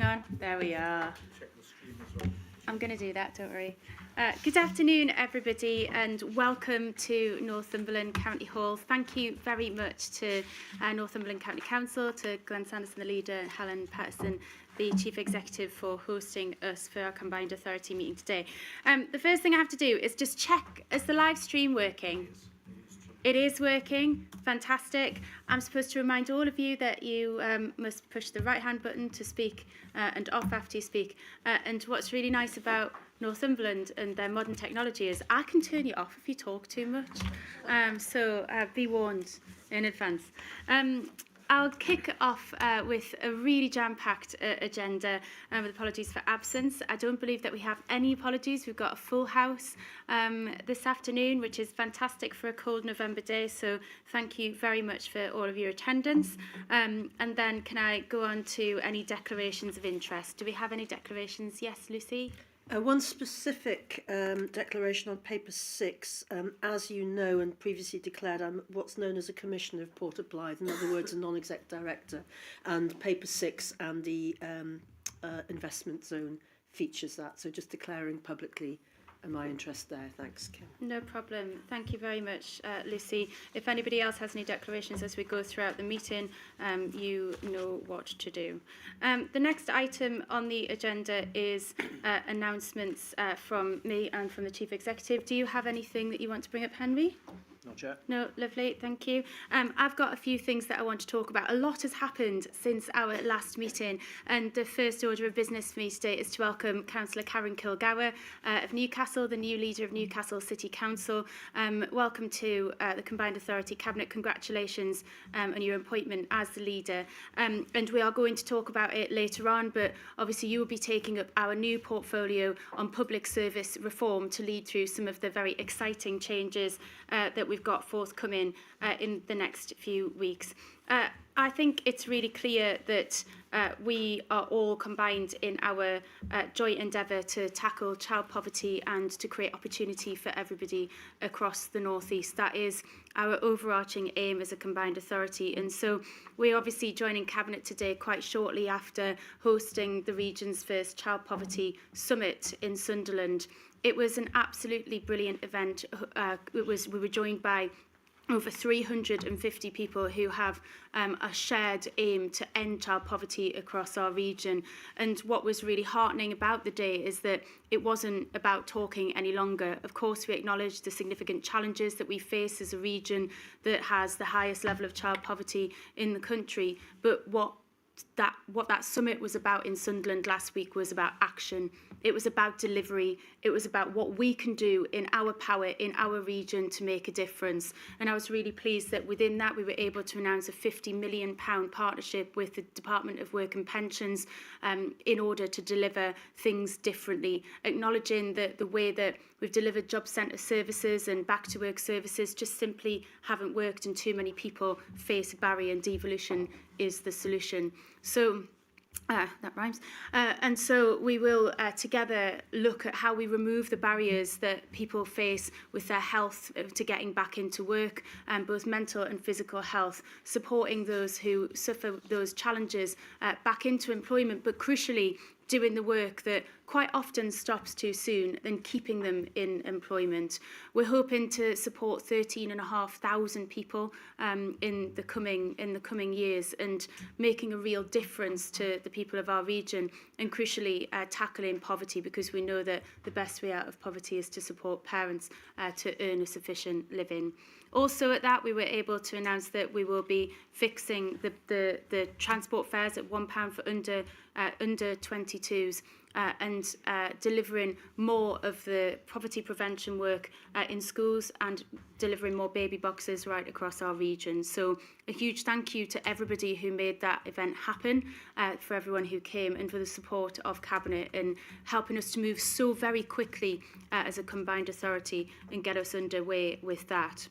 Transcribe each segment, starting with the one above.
working on? There we are. I'm going to do that, don't worry. Good afternoon, everybody, and welcome to Northumberland County Hall. Thank you very much to Northumberland County Council, to Glenn Sanderson, the leader, and Helen Patterson, the Chief Executive, for hosting us for our Combined Authority meeting today. The first thing I have to do is just check, is the live stream working? It is working. Fantastic. I'm supposed to remind all of you that you must push the right-hand button to speak and off after you speak. And what's really nice about Northumberland and their modern technology is I can turn you off if you talk too much. So be warned in advance. I'll kick off with a really jam-packed agenda with apologies for absence. I don't believe that we have any apologies. We've got a full house this afternoon, which is fantastic for a cold November day. So thank you very much for all of your attendance. And then can I go on to any declarations of interest? Do we have any declarations? Yes, Lucy? One specific declaration on paper 6, as you know and previously declared, I'm what's known as a Commissioner of Port of Blyth, in other words, a non-exec director, and paper 6 and the investment zone features that, so just declaring publicly my interest there. Thanks, Kim. No problem. Thank you very much, Lucy. If anybody else has any declarations as we go throughout the meeting, you know what to do. The next item on the agenda is announcements from me and from the Chief Executive. Do you have anything that you want to bring up, Henry? Not yet. No, lovely, thank you. I've got a few things that I want to talk about. A lot has happened since our last meeting, and the first order of business for me today is to welcome Councillor Karen Kilgour of Newcastle, the new leader of Newcastle City Council. Welcome to the Combined Authority Cabinet. Congratulations on your appointment as the leader. And we are going to talk about it later on, but obviously you will be taking up our new portfolio on public service reform to lead through some of the very exciting changes that we've got forthcoming in the next few weeks. I think it's really clear that we are all combined in our joint endeavour to tackle child poverty and to create opportunity for everybody across the North East. That is our overarching aim as a combined authority. And so we're obviously joining Cabinet today quite shortly after hosting the region's first Child Poverty Summit in Sunderland. It was an absolutely brilliant event. We were joined by over 350 people who have a shared aim to end child poverty across our region. And what was really heartening about the day is that it wasn't about talking any longer. Of course, we acknowledge the significant challenges that we face as a region that has the highest level of child poverty in the country. But what that summit was about in Sunderland last week was about action. It was about delivery. It was about what we can do in our power, in our region, to make a difference. And I was really pleased that within that we were able to announce a £50 million partnership with the Department of Work and Pensions in order to deliver things differently, acknowledging that the way that we've delivered job centre services and back to work services just simply haven't worked, and too many people face a barrier, and devolution is the solution. So that rhymes. And so we will together look at how we remove the barriers that people face with their health to getting back into work, both mental and physical health, supporting those who suffer those challenges back into employment, but crucially doing the work that quite often stops too soon, then keeping them in employment. We're hoping to support 13,500 people in the coming years, and making a real difference to the people of our region, and crucially tackling poverty, because we know that the best way out of poverty is to support parents to earn a sufficient living. Also at that, we were able to announce that we will be fixing the transport fares at £1 for under 22s and delivering more of the poverty prevention work in schools, and delivering more baby boxes right across our region. So a huge thank you to everybody who made that event happen, for everyone who came, and for the support of Cabinet in helping us to move so very quickly as a combined authority and get us underway with that.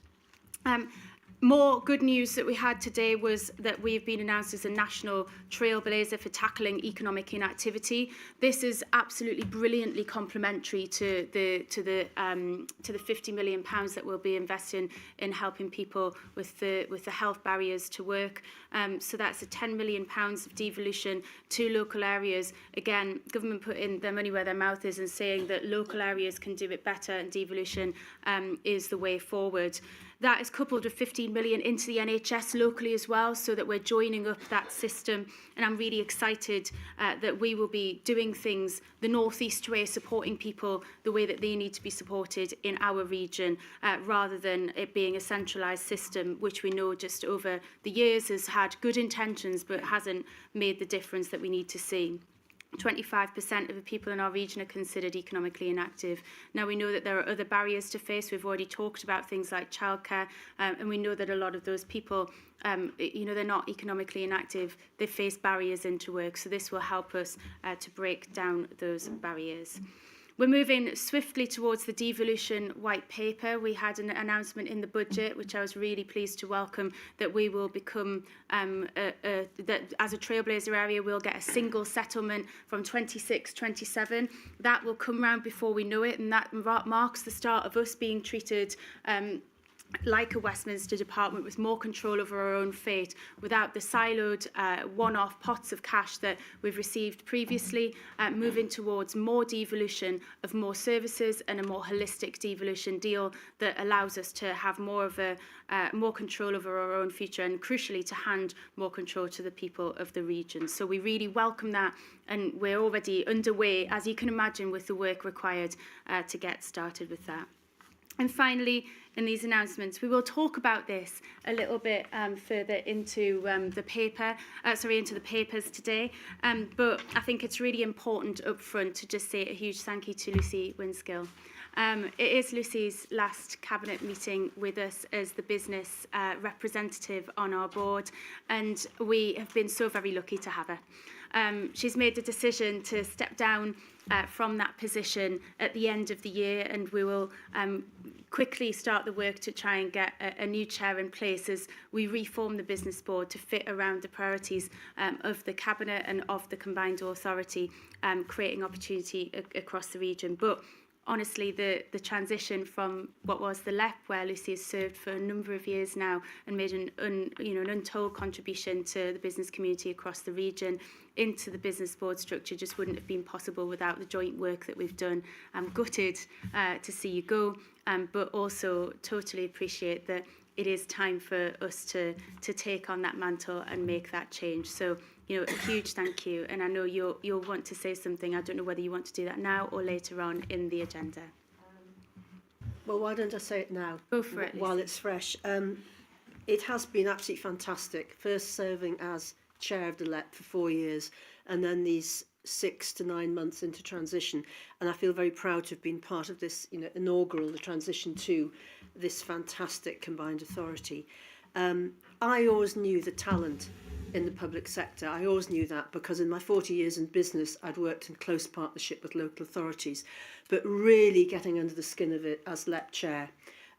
More good news that we had today was that we've been announced as a national trailblazer for tackling economic inactivity. This is absolutely brilliantly complementary to the £50 million that we'll be investing in helping people with the health barriers to work. So that's a £10 million of devolution to local areas. Again, government putting their money where their mouth is and saying that local areas can do it better, and devolution is the way forward. That is coupled with 15 million into the NHS locally as well, so that we're joining up that system. And I'm really excited that we will be doing things the North East way, supporting people the way that they need to be supported in our region, rather than it being a centralised system, which we know just over the years has had good intentions but hasn't made the difference that we need to see. 25% of the people in our region are considered economically inactive. Now, we know that there are other barriers to face. We've already talked about things like childcare, and we know that a lot of those people, they're not economically inactive. They face barriers into work, so this will help us to break down those barriers. We're moving swiftly towards the devolution white paper. We had an announcement in the budget, which I was really pleased to welcome, that we will become, that as a trailblazer area, we'll get a single settlement from 26-27. That will come round before we know it, and that marks the start of us being treated like a Westminster department with more control over our own fate, without the siloed one-off pots of cash that we've received previously, moving towards more devolution of more services and a more holistic devolution deal that allows us to have more of a more control over our own future, and crucially to hand more control to the people of the region. So we really welcome that, and we're already underway, as you can imagine, with the work required to get started with that. And finally, in these announcements, we will talk about this a little bit further into the papers today. But I think it's really important up front to just say a huge thank you to Lucy Winskill. It is Lucy's last cabinet meeting with us as the business representative on our board, and we have been so very lucky to have her. She's made the decision to step down from that position at the end of the year, and we will quickly start the work to try and get a new chair in place as we reform the business board to fit around the priorities of the cabinet and of the combined authority, creating opportunity across the region. But honestly, the transition from what was the LEP, where Lucy has served for a number of years now and made an untold contribution to the business community across the region, into the business board structure, just wouldn't have been possible without the joint work that we've done. I'm gutted to see you go, but also totally appreciate that it is time for us to take on that mantle and make that change. So, a huge thank you. And I know you'll want to say something. I don't know whether you want to do that now or later on in the agenda. Well, why don't I say it now? Go for it, while it's fresh. It has been absolutely fantastic. First serving as chair of the LEP for 4 years, and then these 6 to 9 months into transition. And I feel very proud to have been part of this, inaugural, the transition to this fantastic combined authority. I always knew the talent in the public sector. I always knew that because in my 40 years in business, I'd worked in close partnership with local authorities, but really getting under the skin of it as LEP chair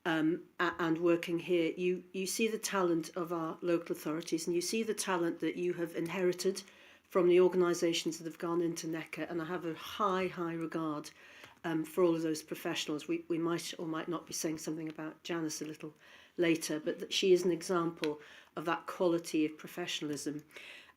and working here, you see the talent of our local authorities, and you see the talent that you have inherited from the organisations that have gone into NECA, and I have a high regard for all of those professionals. We might or might not be saying something about Janice a little later, but that she is an example of that quality of professionalism.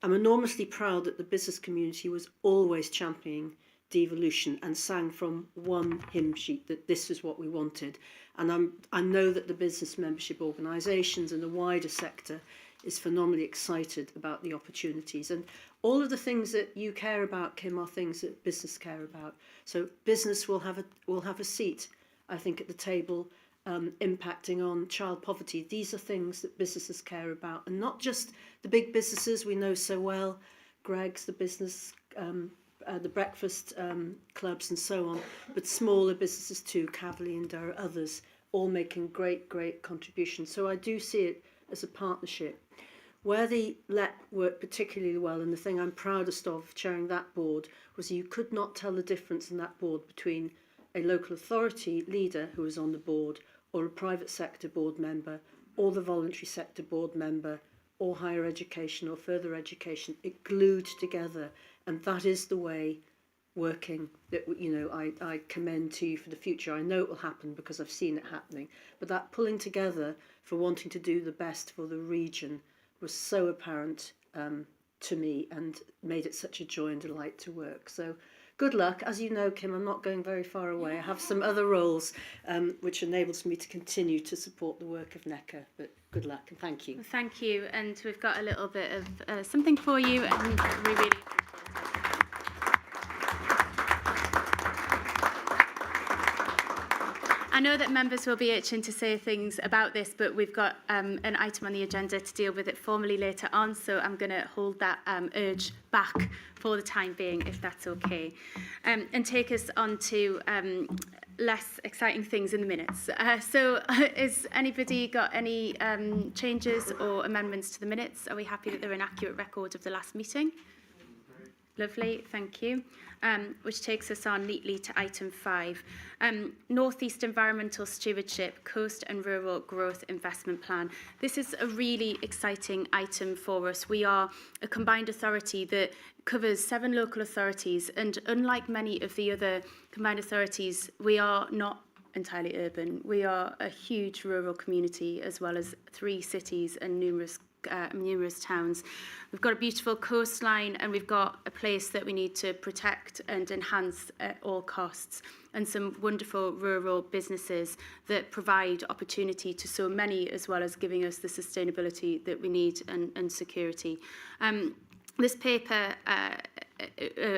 I'm enormously proud that the business community was always championing devolution and sang from one hymn sheet that this is what we wanted. And I know that the business membership organisations and the wider sector is phenomenally excited about the opportunities. And all of the things that you care about, Kim, are things that business care about. So business will have a seat, I think, at the table, impacting on child poverty. These are things that businesses care about, and not just the big businesses we know so well, Greggs, the business, the breakfast clubs and so on, but smaller businesses too, Cavalier and there are others, all making great contributions. So I do see it as a partnership. Where the LEP worked particularly well, and the thing I'm proudest of chairing that board, was you could not tell the difference in that board between a local authority leader who was on the board or a private sector board member or the voluntary sector board member or higher education or further education, it glued together. And that is the way working that, you know, I commend to you for the future. I know it will happen because I've seen it happening, but that pulling together for wanting to do the best for the region was so apparent to me and made it such a joy and delight to work. So good luck. As you know, Kim, I'm not going very far away. I have some other roles which enables me to continue to support the work of NECA, but good luck and thank you. Thank you, and we've got a little bit of something for you, and we really appreciate it. I know that members will be itching to say things about this, but we've got an item on the agenda to deal with it formally later on, so I'm going to hold that urge back for the time being, if that's okay, and take us on to less exciting things in the minutes. So has anybody got any changes or amendments to the minutes? Are we happy that they're an accurate record of the last meeting? Lovely, thank you. Which takes us on neatly to item 5. North East Environmental Stewardship Coast and Rural Growth Investment Plan. This is a really exciting item for us. We are a combined authority that covers 7 local authorities, and unlike many of the other combined authorities, we are not entirely urban. We are a huge rural community, as well as 3 cities and numerous towns. We've got a beautiful coastline, and we've got a place that we need to protect and enhance at all costs, and some wonderful rural businesses that provide opportunity to so many, as well as giving us the sustainability that we need and security. This paper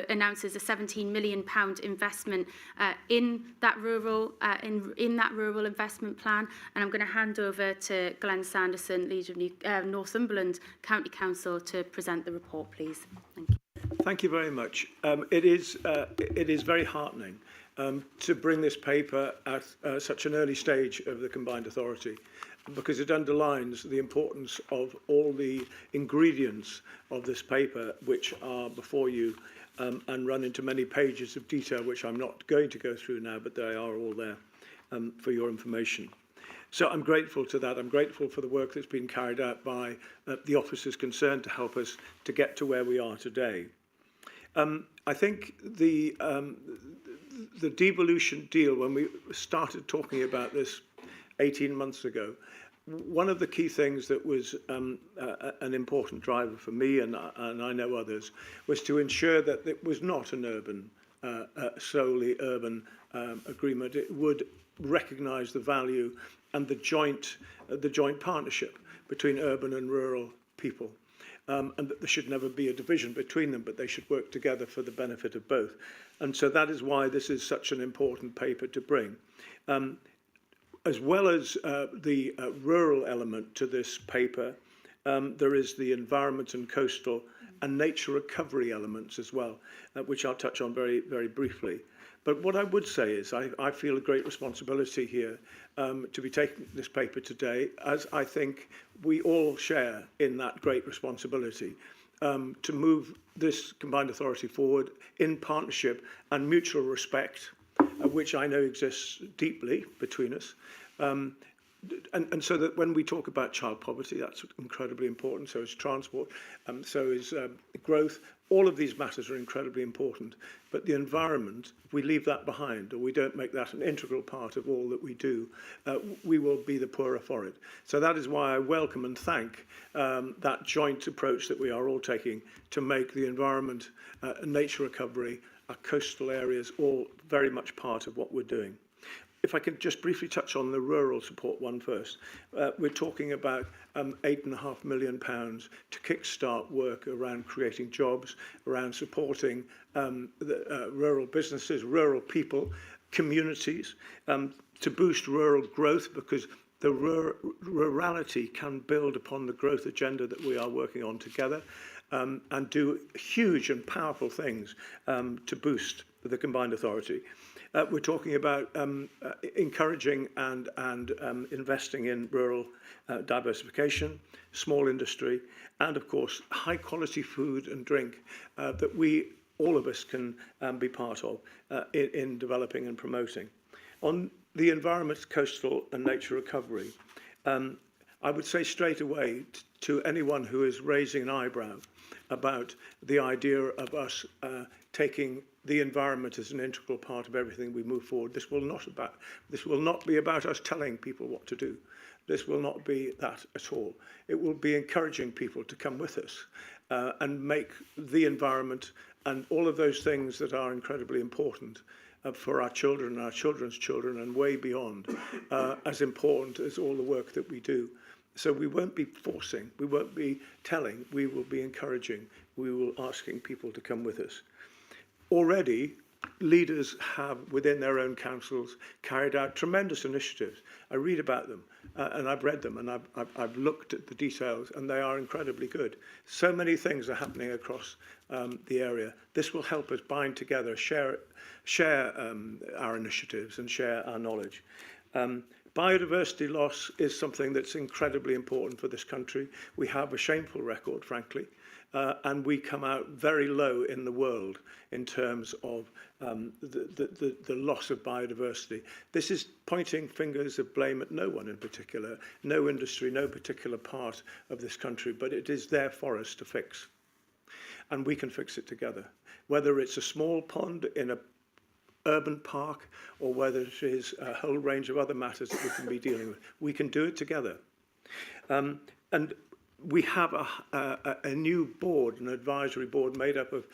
announces a £17 million investment in that rural investment plan, and I'm going to hand over to Glenn Sanderson, leader of Northumberland County Council, to present the report, please. Thank you. Thank you very much. It is very heartening to bring this paper at such an early stage of the combined authority, because it underlines the importance of all the ingredients of this paper, which are before you and run into many pages of detail, which I'm not going to go through now, but they are all there for your information. So I'm grateful to that. I'm grateful for the work that's been carried out by the officers concerned to help us to get to where we are today. I think the devolution deal, when we started talking about this 18 months ago, one of the key things that was an important driver for me, and I know others, was to ensure that it was not an urban, solely urban agreement. It would recognise the value and the joint partnership between urban and rural people, and that there should never be a division between them, but they should work together for the benefit of both. And so that is why this is such an important paper to bring. As well as the rural element to this paper, there is the environment and coastal and nature recovery elements as well, which I'll touch on very, very briefly. But what I would say is I feel a great responsibility here to be taking this paper today, as I think we all share in that great responsibility to move this combined authority forward in partnership and mutual respect, which I know exists deeply between us. And so that when we talk about child poverty, that's incredibly important. So is transport, so is growth. All of these matters are incredibly important. But the environment, if we leave that behind, or we don't make that an integral part of all that we do, we will be the poorer for it. So that is why I welcome and thank that joint approach that we are all taking to make the environment, nature recovery, our coastal areas, all very much part of what we're doing. If I could just briefly touch on the rural support one first. We're talking about £8.5 million to kickstart work around creating jobs, around supporting the rural businesses, rural people, communities, to boost rural growth, because the rurality can build upon the growth agenda that we are working on together, and do huge and powerful things to boost the combined authority. We're talking about encouraging and investing in rural diversification, small industry, and of course high quality food and drink that all of us can be part of in developing and promoting. On the environment, coastal and nature recovery, I would say straight away to anyone who is raising an eyebrow about the idea of us taking the environment as an integral part of everything we move forward. This will not be about us telling people what to do. This will not be that at all. It will be encouraging people to come with us and make the environment and all of those things that are incredibly important for our children and our children's children and way beyond as important as all the work that we do. So we won't be forcing, we won't be telling, we will be encouraging, we will be asking people to come with us. Already, leaders have, within their own councils, carried out tremendous initiatives. I read about them, and I've read them, and I've looked at the details, and they are incredibly good. So many things are happening across the area. This will help us bind together, share our initiatives, and share our knowledge. Biodiversity loss is something that's incredibly important for this country. We have a shameful record, frankly. And we come out very low in the world in terms of the loss of biodiversity. This is pointing fingers of blame at no one in particular, no industry, no particular part of this country, but it is there for us to fix. And we can fix it together. Whether it's a small pond in a urban park or whether it is a whole range of other matters that we can be dealing with, we can do it together. And we have a new board, an advisory board made up of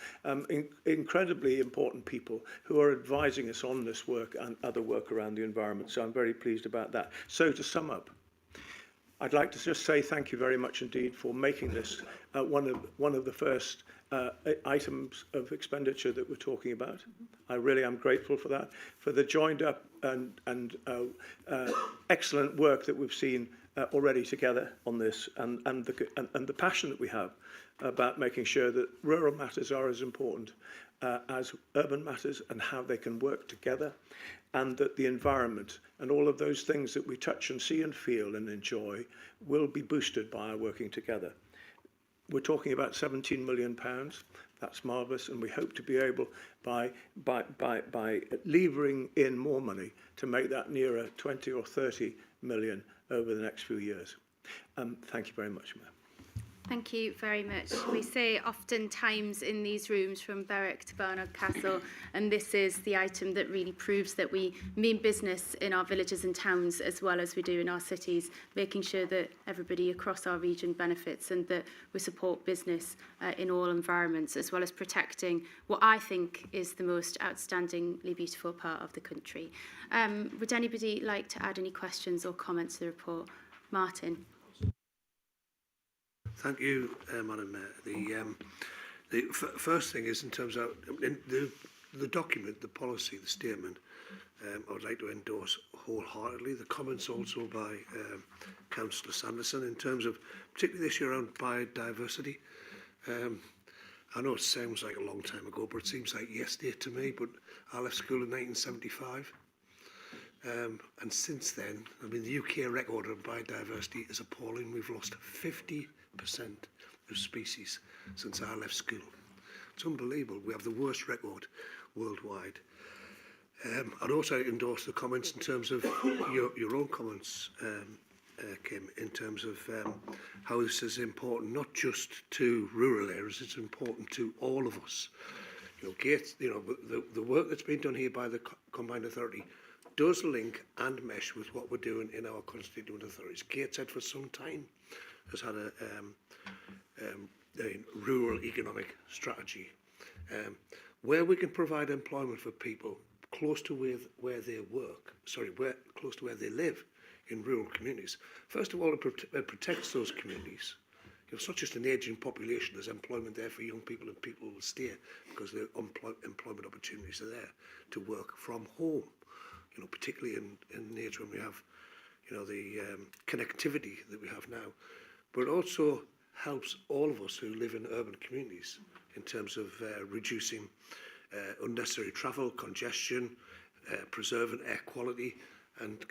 incredibly important people who are advising us on this work and other work around the environment. So I'm very pleased about that. So to sum up, I'd like to just say thank you very much indeed for making this one of the first items of expenditure that we're talking about. I really am grateful for that, for the joined up and excellent work that we've seen already together on this, and the passion that we have about making sure that rural matters are as important as urban matters and how they can work together, and that the environment and all of those things that we touch and see and feel and enjoy will be boosted by our working together. We're talking about £17 million. That's marvellous, and we hope to be able, by levering in more money, to make that nearer 20 or 30 million over the next few years. Thank you very much, Mayor. Thank you very much. We say oftentimes in these rooms from Berwick to Barnard Castle, and this is the item that really proves that we mean business in our villages and towns as well as we do in our cities, making sure that everybody across our region benefits and that we support business in all environments, as well as protecting what I think is the most outstandingly beautiful part of the country. Would anybody like to add any questions or comments to the report? Martin. Thank you, Madam Mayor. The first thing is in terms of the document, the policy, the statement, I would like to endorse wholeheartedly. The comments also by Councillor Sanderson in terms of particularly this year around biodiversity. I know it sounds like a long time ago, but it seems like yesterday to me, but I left school in 1975. And since then, I mean, the UK record on biodiversity is appalling. We've lost 50% of species since I left school. It's unbelievable. We have the worst record worldwide. I'd also endorse the comments in terms of your own comments, Kim, in terms of how this is important, not just to rural areas, it's important to all of us. You know, Gates, you know, the work that's been done here by the Combined Authority does link and mesh with what we're doing in our constituent authorities. Gateshead for some time has had a rural economic strategy where we can provide employment for people close to where they work, close to where they live in rural communities. First of all, it protects those communities. You know, it's not just an ageing population, there's employment there for young people, and people will stay because the employment opportunities are there to work from home. You know, particularly in age when we have, you know, the connectivity that we have now. But it also helps all of us who live in urban communities in terms of reducing unnecessary travel, congestion, preserving air quality, and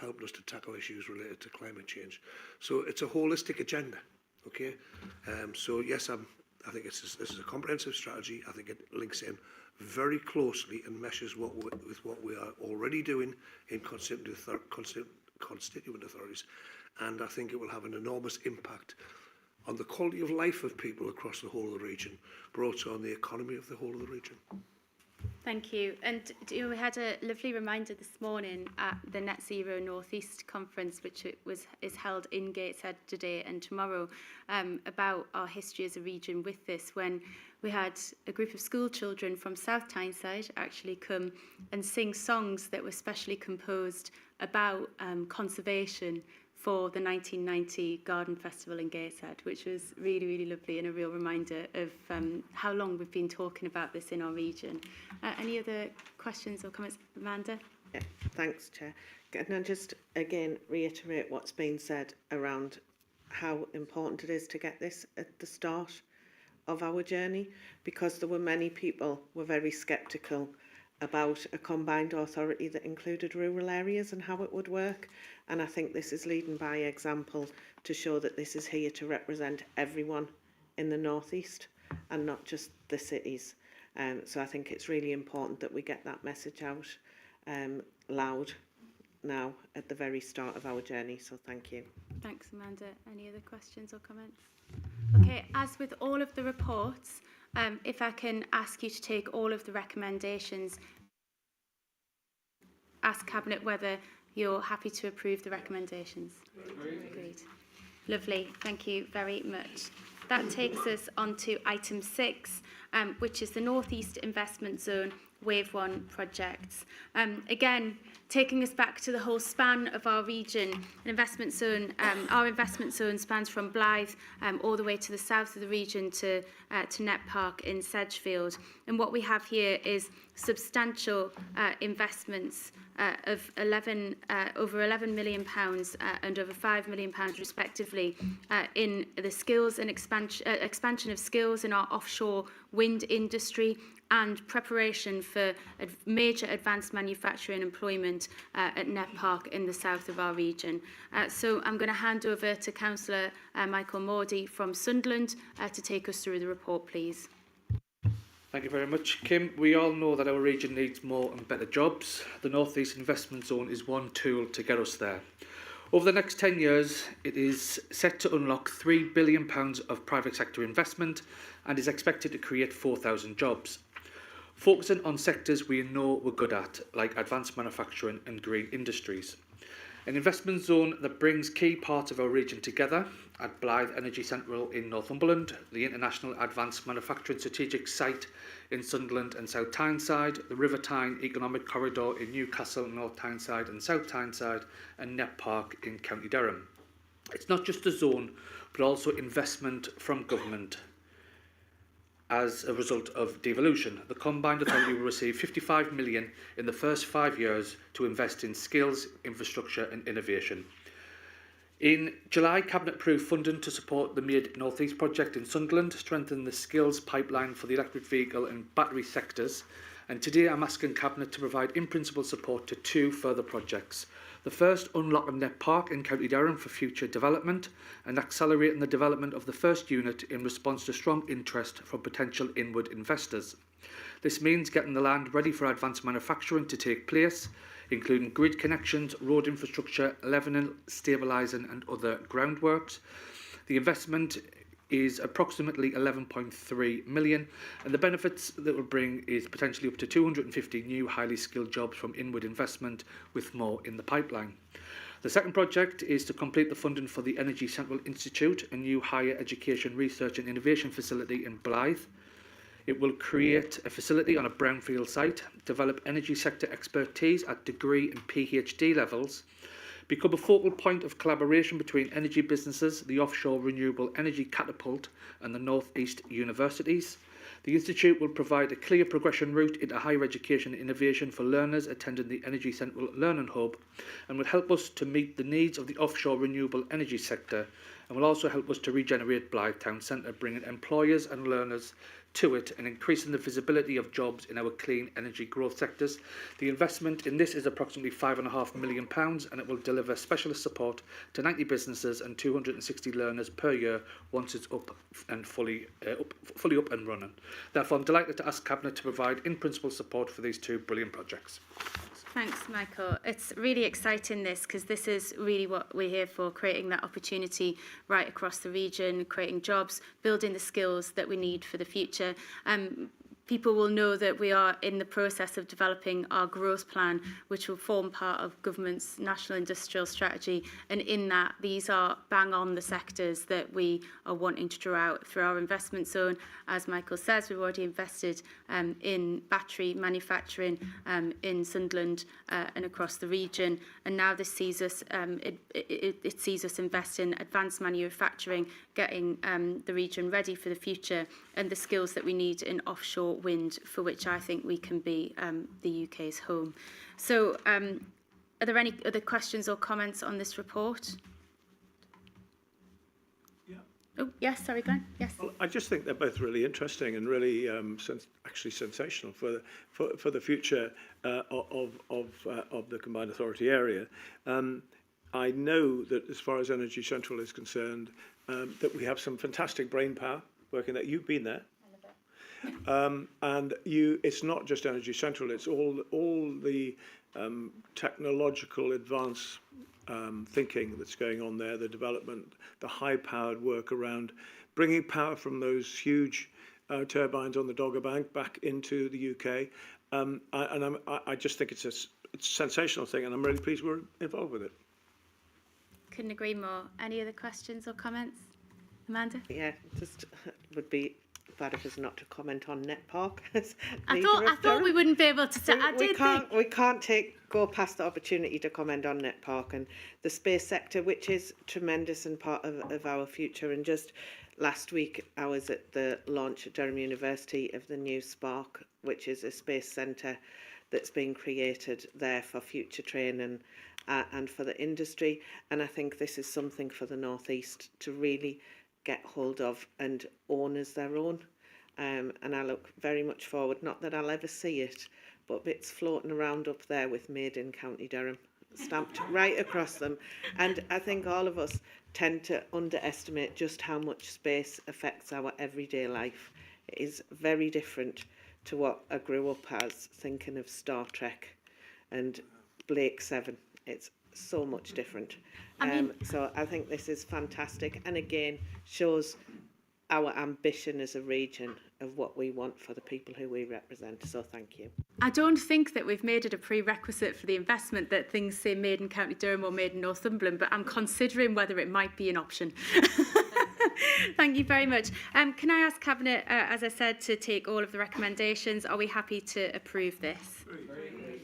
helping us to tackle issues related to climate change. So it's a holistic agenda, okay? So yes, I think this is a comprehensive strategy. I think it links in very closely and meshes with what we are already doing in constituent authorities, and I think it will have an enormous impact on the quality of life of people across the whole of the region, but also on the economy of the whole of the region. Thank you. And we had a lovely reminder this morning at the Net Zero North East conference, which is held in Gateshead today and tomorrow, about our history as a region with this, when we had a group of school children from South Tyneside actually come and sing songs that were specially composed about conservation for the 1990 Garden Festival in Gateshead, which was really, really lovely and a real reminder of how long we've been talking about this in our region. Any other questions or comments? Amanda? Yeah, thanks, Chair. Can I just again reiterate what's been said around how important it is to get this at the start of our journey, because there were many people were very sceptical about a combined authority that included rural areas and how it would work. And I think this is leading by example to show that this is here to represent everyone in the North East and not just the cities. So I think it's really important that we get that message out loud now at the very start of our journey. So thank you. Thanks, Amanda. Any other questions or comments? Okay, as with all of the reports, if I can ask you to take all of the recommendations, ask Cabinet whether you're happy to approve the recommendations. Agreed. Lovely, thank you very much. That takes us on to item 6, which is the North East Investment Zone Wave 1 projects. Again, taking us back to the whole span of our region, an investment zone, our investment zone spans from Blythe all the way to the south of the region to Net Park in Sedgefield. And what we have here is substantial investments of over £11 million and over £5 million respectively in the skills and expansion of skills in our offshore wind industry and preparation for major advanced manufacturing employment at Net Park in the south of our region. So I'm going to hand over to Councillor Michael Mordy from Sunderland to take us through the report, please. Thank you very much, Kim. We all know that our region needs more and better jobs. The North East Investment Zone is one tool to get us there. Over the next 10 years, it is set to unlock £3 billion of private sector investment and is expected to create 4,000 jobs. Focusing on sectors we know we're good at, like advanced manufacturing and green industries. An investment zone that brings key parts of our region together at Blythe Energy Central in Northumberland, the International Advanced Manufacturing Strategic Site in Sunderland and South Tyneside, the River Tyne Economic Corridor in Newcastle, North Tyneside and South Tyneside, and Net Park in County Durham. It's not just a zone, but also investment from government. As a result of devolution, the combined authority will receive £55 million in the first 5 years to invest in skills, infrastructure and innovation. In July, Cabinet approved funding to support the Mid North East project in Sunderland, strengthen the skills pipeline for the electric vehicle and battery sectors. And today I'm asking Cabinet to provide in-principle support to 2 further projects. The first, unlocking Net Park in County Durham for future development and accelerating the development of the first unit in response to strong interest from potential inward investors. This means getting the land ready for advanced manufacturing to take place, including grid connections, road infrastructure, levelling, stabilising and other groundworks. The investment is approximately 11.3 million and the benefits that will bring is potentially up to 250 new highly skilled jobs from inward investment, with more in the pipeline. The second project is to complete the funding for the Energy Central Institute, a new higher education research and innovation facility in Blythe. It will create a facility on a brownfield site, develop energy sector expertise at degree and PhD levels, become a focal point of collaboration between energy businesses, the Offshore Renewable Energy Catapult and the North East universities. The Institute will provide a clear progression route into higher education and innovation for learners attending the Energy Central Learning Hub and will help us to meet the needs of the offshore renewable energy sector and will also help us to regenerate Blythe Town Centre, bringing employers and learners to it and increasing the visibility of jobs in our clean energy growth sectors. The investment in this is approximately £5.5 million and it will deliver specialist support to 90 businesses and 260 learners per year once it's up and fully up and running. Therefore, I'm delighted to ask Cabinet to provide in-principle support for these 2 brilliant projects. Thanks, Michael. It's really exciting because this is really what we're here for, creating that opportunity right across the region, creating jobs, building the skills that we need for the future. People will know that we are in the process of developing our growth plan, which will form part of government's national industrial strategy. And in that, these are bang on the sectors that we are wanting to draw out through our investment zone. As Michael says, we've already invested in battery manufacturing in Sunderland and across the region. And now this sees us, it sees us invest in advanced manufacturing, getting the region ready for the future, and the skills that we need in offshore wind, for which I think we can be the UK's home. So are there any other questions or comments on this report? Yeah. Oh, yes, sorry, Glenn. Yes. Well, I just think they're both really interesting and really actually sensational for the future of the Combined Authority area. I know that as far as Energy Central is concerned, that we have some fantastic brain power working there. You've been there. And it's not just Energy Central, it's all the technological advance thinking that's going on there, the development, the high-powered work around bringing power from those huge turbines on the Dogger Bank back into the UK. I just think it's a sensational thing, and I'm really pleased we're involved with it. Couldn't agree more. Any other questions or comments? Amanda? Yeah, just would be bad of us not to comment on Net Park. I thought we wouldn't be able to say. We can't go past the opportunity to comment on Net Park and the space sector, which is tremendous and part of our future. And just last week, I was at the launch at Durham University of the new Spark, which is a space centre that's being created there for future training and for the industry. And I think this is something for the North East to really get hold of and own as their own. And I look very much forward, not that I'll ever see it, but bits floating around up there with Made in County Durham stamped right across them. And I think all of us tend to underestimate just how much space affects our everyday life. It is very different to what I grew up as, thinking of Star Trek and Blake 7. It's so much different. So I think this is fantastic, and again shows our ambition as a region of what we want for the people who we represent. So thank you. I don't think that we've made it a prerequisite for the investment that things say made in County Durham or made in Northumberland, but I'm considering whether it might be an option. Thank you very much. Can I ask Cabinet, as I said, to take all of the recommendations? Are we happy to approve this?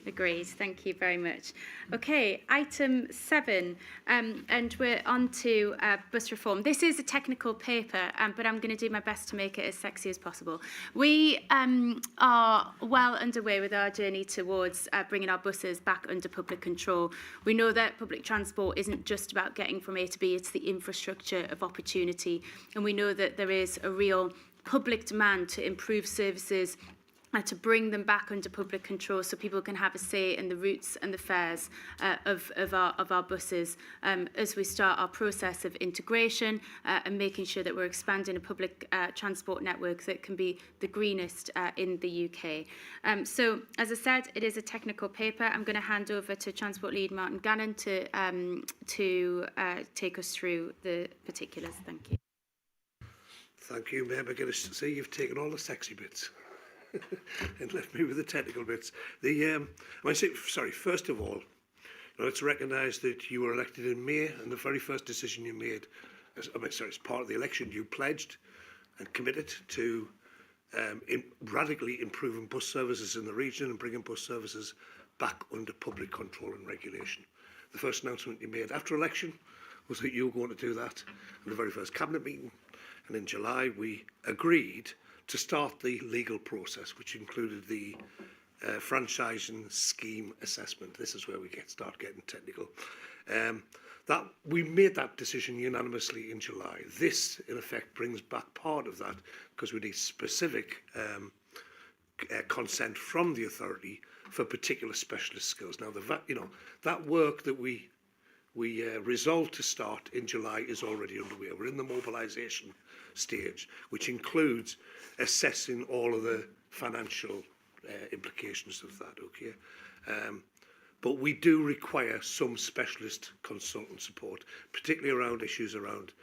Agreed. Thank you very much. Okay, item 7, and we're on to bus reform. This is a technical paper, but I'm going to do my best to make it as sexy as possible. We are well underway with our journey towards bringing our buses back under public control. We know that public transport isn't just about getting from A to B, it's the infrastructure of opportunity. And we know that there is a real public demand to improve services, to bring them back under public control so people can have a say in the routes and the fares of our buses as we start our process of integration and making sure that we're expanding a public transport network that can be the greenest in the UK. So, as I said, it is a technical paper. I'm going to hand over to Transport Lead Martin Gannon to take us through the particulars. Thank you. Thank you, Mayor McGuinness. See, you've taken all the sexy bits and left me with the technical bits. First of all, let's recognise that you were elected in May, and the very first decision you made, as part of the election, you pledged and committed to radically improving bus services in the region and bringing bus services back under public control and regulation. The first announcement you made after election was that you were going to do that in the very first cabinet meeting, and in July we agreed to start the legal process, which included the franchising scheme assessment. This is where we start getting technical. That we made that decision unanimously in July. This, in effect, brings back part of that because we need specific consent from the authority for particular specialist skills. Now, that work that we resolved to start in July is already underway. We're in the mobilisation stage, which includes assessing all of the financial implications of that. Okay, but we do require some specialist consultant support, particularly around issues around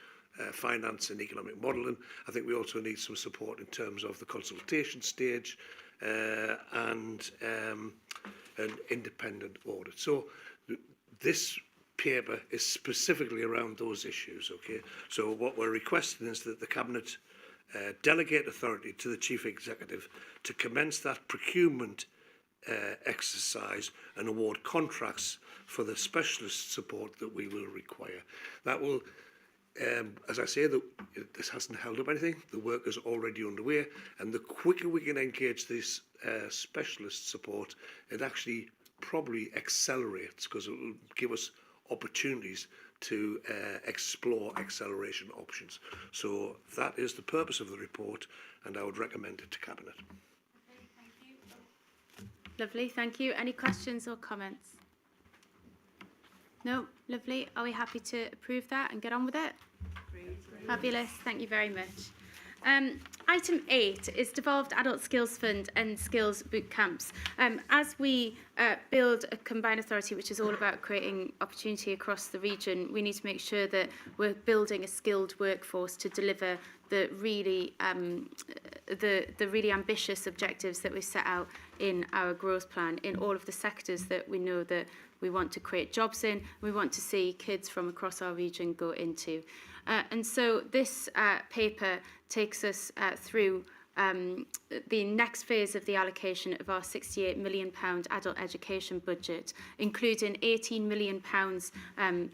finance and economic modelling. I think we also need some support in terms of the consultation stage and an independent audit. So this paper is specifically around those issues, okay? So what we're requesting is that the Cabinet delegate authority to the Chief Executive to commence that procurement exercise and award contracts for the specialist support that we will require. That will, as I say, this hasn't held up anything. The work is already underway, and the quicker we can engage this specialist support, it actually probably accelerates, because it will give us opportunities to explore acceleration options. So that is the purpose of the report, and I would recommend it to Cabinet. Lovely, thank you. Any questions or comments? No, lovely. Are we happy to approve that and get on with it? Fabulous, thank you very much. Item 8 is Devolved Adult Skills Fund and Skills Boot Camps. As we build a combined authority which is all about creating opportunity across the region, we need to make sure that we're building a skilled workforce to deliver the really ambitious objectives that we set out in our growth plan in all of the sectors that we know that we want to create jobs in, we want to see kids from across our region go into. And so this paper takes us through the next phase of the allocation of our £68 million adult education budget, including £18 million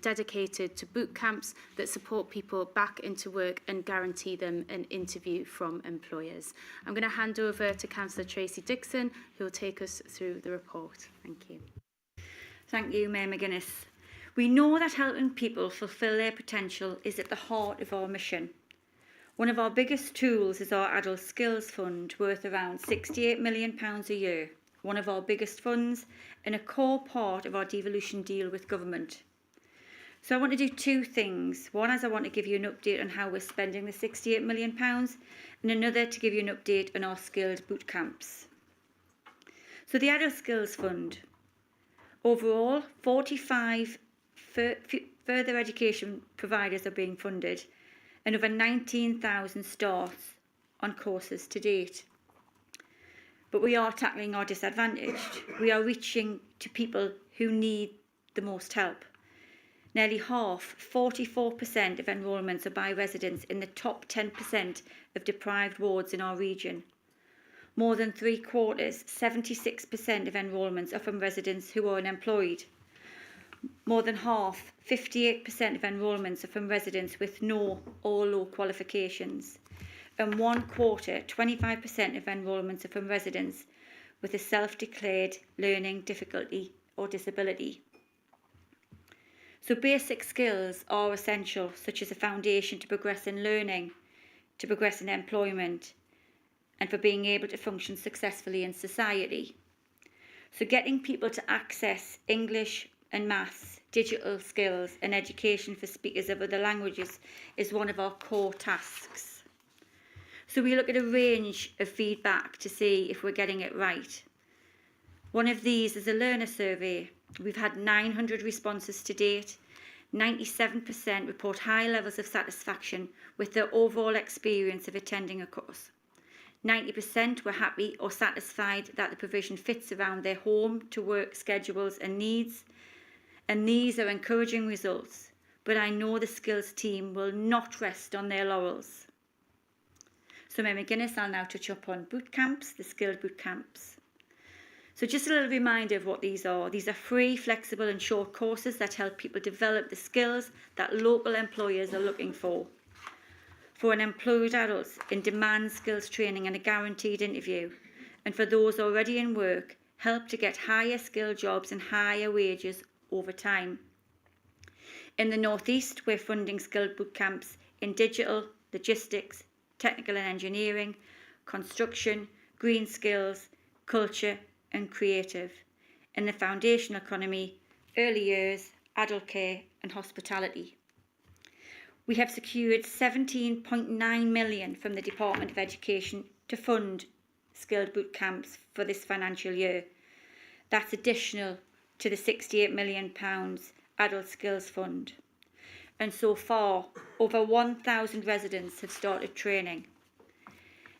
dedicated to boot camps that support people back into work and guarantee them an interview from employers. I'm going to hand over to Councillor Tracy Dixon, who will take us through the report. Thank you. Thank you, Mayor McGuinness. We know that helping people fulfil their potential is at the heart of our mission. One of our biggest tools is our Adult Skills Fund, worth around £68 million a year, one of our biggest funds and a core part of our devolution deal with government. So I want to do two things. One is I want to give you an update on how we're spending the £68 million, and another to give you an update on our skilled boot camps. So the Adult Skills Fund. Overall, 45 further education providers are being funded, and over 19,000 starts on courses to date. But we are tackling our disadvantaged. We are reaching to people who need the most help. Nearly half, 44% of enrolments are by residents in the top 10% of deprived wards in our region. More than 3/4, 76% of enrolments are from residents who are unemployed. More than half, 58% of enrolments are from residents with no or low qualifications. And 1/4, 25% of enrolments are from residents with a self-declared learning difficulty or disability. So basic skills are essential, such as a foundation to progress in learning, to progress in employment, and for being able to function successfully in society. So getting people to access English and maths, digital skills and education for speakers of other languages is one of our core tasks. So we look at a range of feedback to see if we're getting it right. One of these is a learner survey. We've had 900 responses to date. 97% report high levels of satisfaction with their overall experience of attending a course. 90% were happy or satisfied that the provision fits around their home to work schedules and needs. And these are encouraging results, but I know the skills team will not rest on their laurels. So Mayor McGuinness, I'll now touch up on boot camps, the skilled boot camps. So just a little reminder of what these are. These are free, flexible and short courses that help people develop the skills that local employers are looking for. For unemployed adults, in demand skills training and a guaranteed interview. And for those already in work, help to get higher skill jobs and higher wages over time. In the North East, we're funding skilled boot camps in digital, logistics, technical and engineering, construction, green skills, culture and creative. In the foundational economy, early years, adult care and hospitality. We have secured £17.9 million from the Department of Education to fund skilled boot camps for this financial year. That's additional to the £68 million Adult Skills Fund. And so far, over 1,000 residents have started training.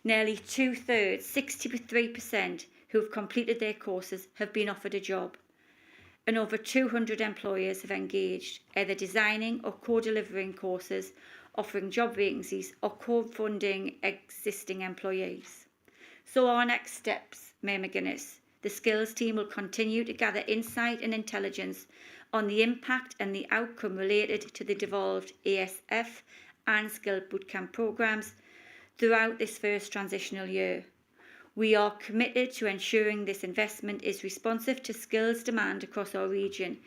Nearly 2/3, 63%, who have completed their courses have been offered a job. And over 200 employers have engaged, either designing or co-delivering courses, offering job vacancies or co-funding existing employees. So our next steps, Mayor McGuinness, the skills team will continue to gather insight and intelligence on the impact and the outcome related to the devolved ASF and Skill Bootcamp programmes throughout this first transitional year. We are committed to ensuring this investment is responsive to skills demand across our region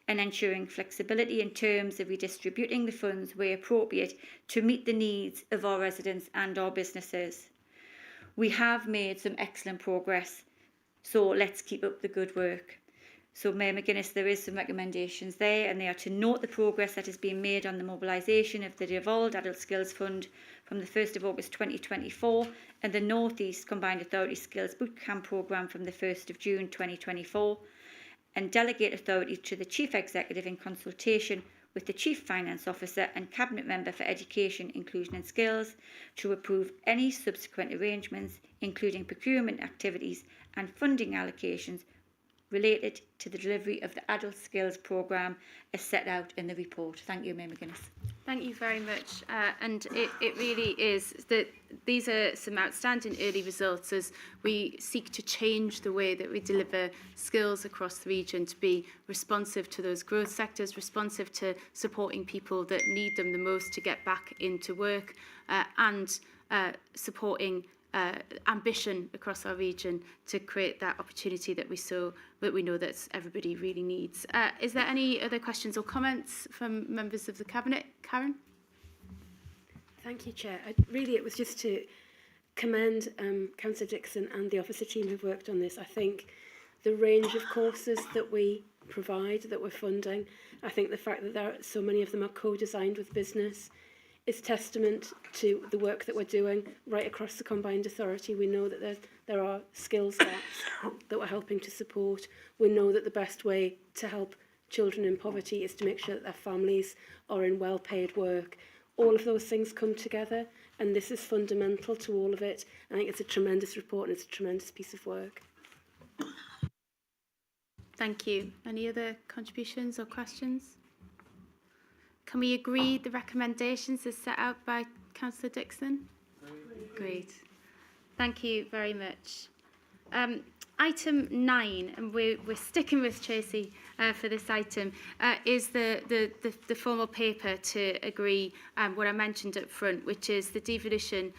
and ensuring flexibility in terms of redistributing the funds where appropriate to meet the needs of our residents and our businesses. We have made some excellent progress, so let's keep up the good work. So, Mayor McGuinness, there is some recommendations there, and they are to note the progress that has been made on the mobilisation of the devolved Adult Skills Fund from the 1st of August 2024 and the North East Combined Authority Skills Bootcamp programme from the 1st of June 2024, and delegate authority to the Chief Executive in consultation with the Chief Finance Officer and Cabinet Member for Education, Inclusion and Skills to approve any subsequent arrangements, including procurement activities and funding allocations related to the delivery of the Adult Skills Programme as set out in the report. Thank you, Mayor McGuinness. Thank you very much. And it really is that these are some outstanding early results as we seek to change the way that we deliver skills across the region to be responsive to those growth sectors, responsive to supporting people that need them the most to get back into work, and supporting ambition across our region to create that opportunity that we know that everybody really needs. Is there any other questions or comments from members of the Cabinet? Karen? Thank you, Chair. It was just to commend Councillor Dixon and the officer team who've worked on this. I think the range of courses that we provide, that we're funding, I think the fact that so many of them are co-designed with business is testament to the work that we're doing right across the Combined Authority. We know that there are skills gaps that we're helping to support. We know that the best way to help children in poverty is to make sure that their families are in well-paid work. All of those things come together, and this is fundamental to all of it. I think it's a tremendous report and it's a tremendous piece of work. Thank you. Any other contributions or questions? Can we agree the recommendations as set out by Councillor Dixon? Great. Thank you very much. Item 9, and we're sticking with Tracy for this item, is the formal paper to agree what I mentioned up front, which is the devolution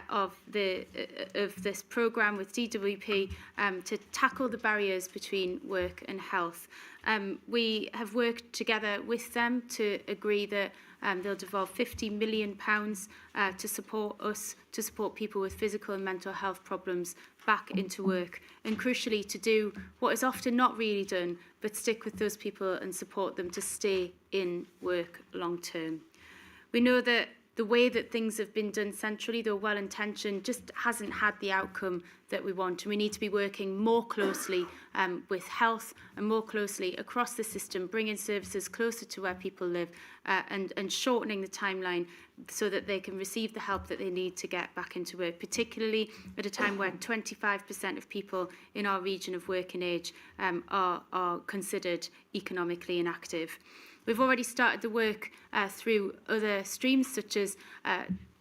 of this programme with DWP to tackle the barriers between work and health. We have worked together with them to agree that they'll devolve £50 million to support us, to support people with physical and mental health problems back into work, and crucially to do what is often not really done, but stick with those people and support them to stay in work long term. We know that the way that things have been done centrally, though well-intentioned, just hasn't had the outcome that we want. And we need to be working more closely with health and more closely across the system, bringing services closer to where people live and shortening the timeline so that they can receive the help that they need to get back into work, particularly at a time when 25% of people in our region of working age are considered economically inactive. We've already started the work through other streams, such as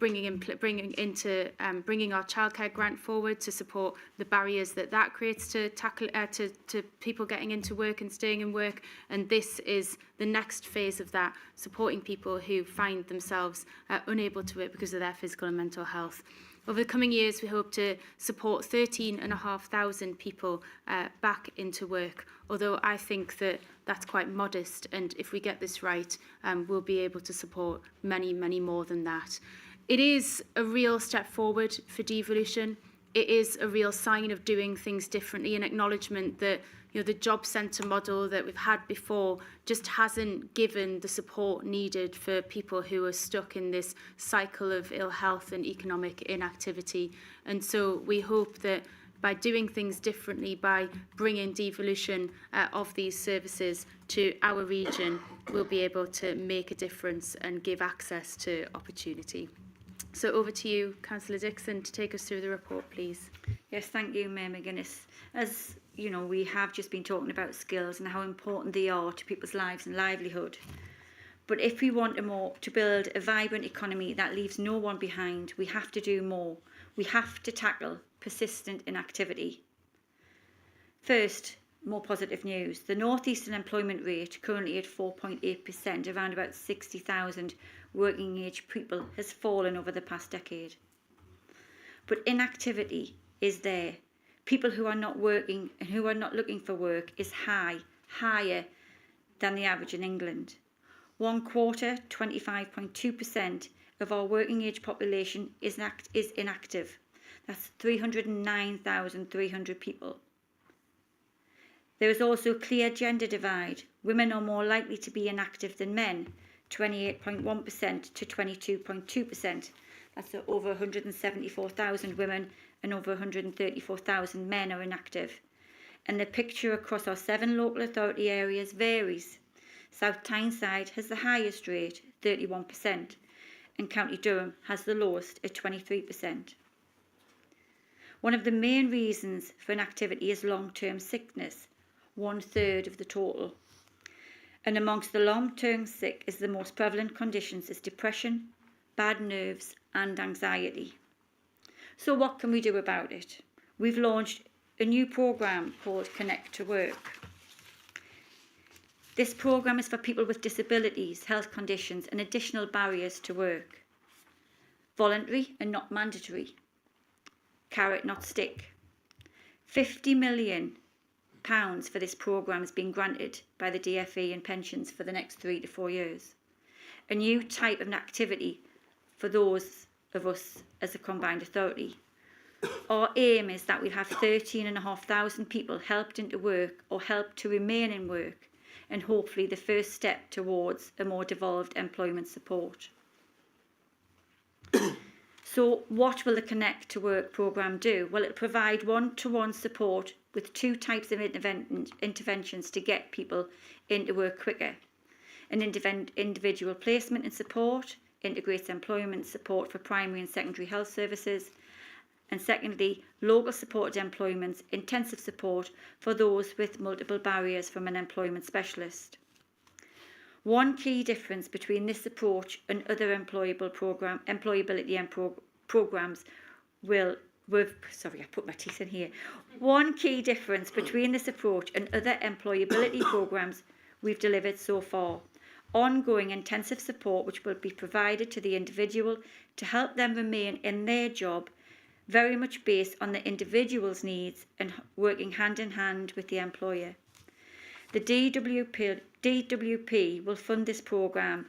bringing our childcare grant forward to support the barriers that creates to tackle to people getting into work and staying in work. And this is the next phase of that, supporting people who find themselves unable to work because of their physical and mental health. Over the coming years, we hope to support 13,500 people back into work, although I think that that's quite modest, and if we get this right, we'll be able to support many, many more than that. It is a real step forward for devolution. It is a real sign of doing things differently, an acknowledgement that the job centre model that we've had before just hasn't given the support needed for people who are stuck in this cycle of ill health and economic inactivity. And so we hope that by doing things differently, by bringing devolution of these services to our region, we'll be able to make a difference and give access to opportunity. So over to you, Councillor Dixon, to take us through the report, please. Yes, thank you, Mayor McGuinness. As you know, we have just been talking about skills and how important they are to people's lives and livelihood. But if we want to build a vibrant economy that leaves no one behind, we have to do more. We have to tackle persistent inactivity. First, more positive news. The North Eastern employment rate, currently at 4.8%, around about 60,000 working age people, has fallen over the past decade. But inactivity is there. People who are not working and who are not looking for work is higher than the average in England. 1/4, 25.2% of our working age population is inactive. That's 309,300 people. There is also a clear gender divide. Women are more likely to be inactive than men, 28.1% to 22.2%. That's over 174,000 women and over 134,000 men are inactive. And the picture across our 7 local authority areas varies. South Tyneside has the highest rate, 31%, and County Durham has the lowest at 23%. One of the main reasons for inactivity is long-term sickness, 1/3 of the total. And amongst the long-term sick is the most prevalent conditions is depression, bad nerves and anxiety. So what can we do about it? We've launched a new programme called Connect to Work. This programme is for people with disabilities, health conditions and additional barriers to work. Voluntary and not mandatory. Carrot, not stick. £50 million for this programme has been granted by the DFE and pensions for the next 3 to 4 years. A new type of activity for those of us as a combined authority. Our aim is that we'll have 13,500 people helped into work or helped to remain in work, and hopefully the first step towards a more devolved employment support. So what will the Connect to Work programme do? Well, it'll provide one-to-one support with 2 types of interventions to get people into work quicker. An individual placement and support, integrates employment support for primary and secondary health services, and secondly, local supported employment, intensive support for those with multiple barriers from an employment specialist. One key difference between this approach and other employability programmes One key difference between this approach and other employability programmes we've delivered so far. Ongoing intensive support which will be provided to the individual to help them remain in their job, very much based on the individual's needs and working hand in hand with the employer. The DWP will fund this programme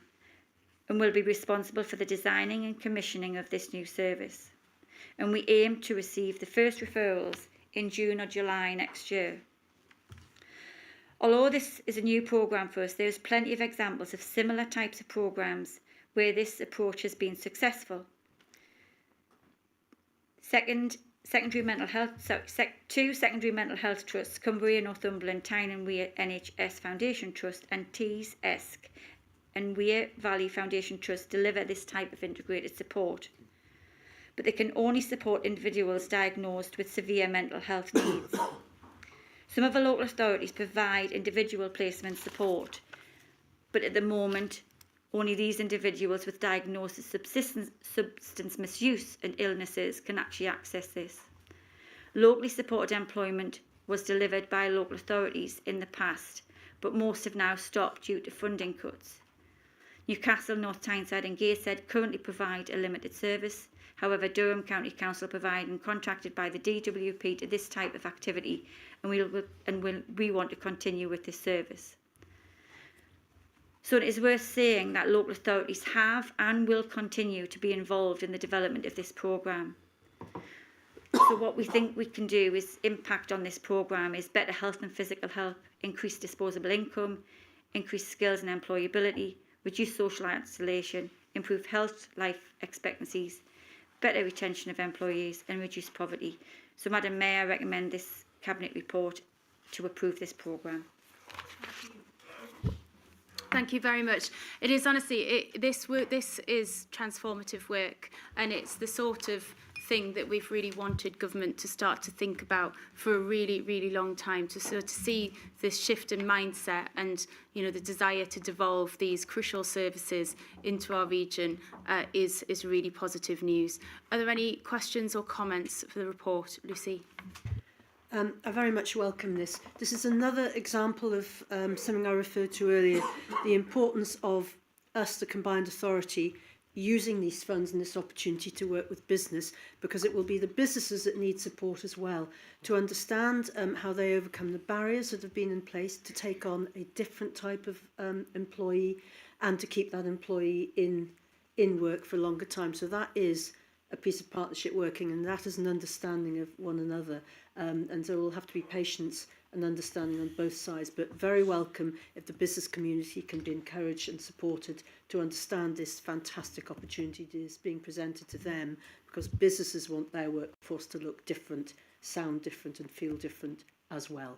and will be responsible for the designing and commissioning of this new service. And we aim to receive the first referrals in June or July next year. Although this is a new programme for us, there is plenty of examples of similar types of programmes where this approach has been successful. Two secondary mental health trusts, Cumbria, Northumberland, Tyne and Wear NHS Foundation Trust and Tees ESC and Wear Valley Foundation Trust deliver this type of integrated support. But they can only support individuals diagnosed with severe mental health needs. Some of the local authorities provide individual placement support, but at the moment, only these individuals with diagnosis, substance misuse and illnesses can actually access this. Locally supported employment was delivered by local authorities in the past, but most have now stopped due to funding cuts. Newcastle, North Tyneside and Gateshead currently provide a limited service. However, Durham County Council provide and contracted by the DWP to this type of activity, and we want to continue with this service. So it is worth saying that local authorities have and will continue to be involved in the development of this programme. So what we think we can do is impact on this programme is better health and physical health, increased disposable income, increased skills and employability, reduce social isolation, improve health life expectancies, better retention of employees and reduce poverty. So, Madam Mayor, I recommend this Cabinet report to approve this programme. Thank you very much. It is honestly, this is transformative work, and it's the sort of thing that we've really wanted government to start to think about for a really, really long time. To see this shift in mindset and, you know, the desire to devolve these crucial services into our region is really positive news. Are there any questions or comments for the report, Lucy? I very much welcome this. This is another example of something I referred to earlier, the importance of us, the combined authority, using these funds and this opportunity to work with business, because it will be the businesses that need support as well, to understand how they overcome the barriers that have been in place to take on a different type of employee and to keep that employee in work for a longer time. So that is a piece of partnership working, and that is an understanding of one another. And so we'll have to be patient and understanding on both sides, but very welcome if the business community can be encouraged and supported to understand this fantastic opportunity that is being presented to them, because businesses want their workforce to look different, sound different and feel different as well.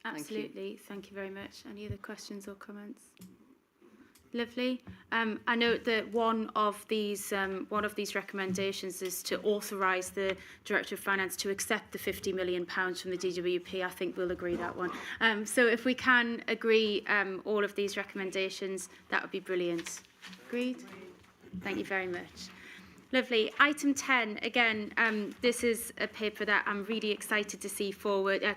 Absolutely. Thank you very much. Any other questions or comments? Lovely. I note that one of these recommendations is to authorise the Director of Finance to accept the £50 million from the DWP. I think we'll agree that one. So if we can agree all of these recommendations, that would be brilliant. Agreed? Thank you very much. Lovely. Item 10, again, this is a paper that I'm really excited to see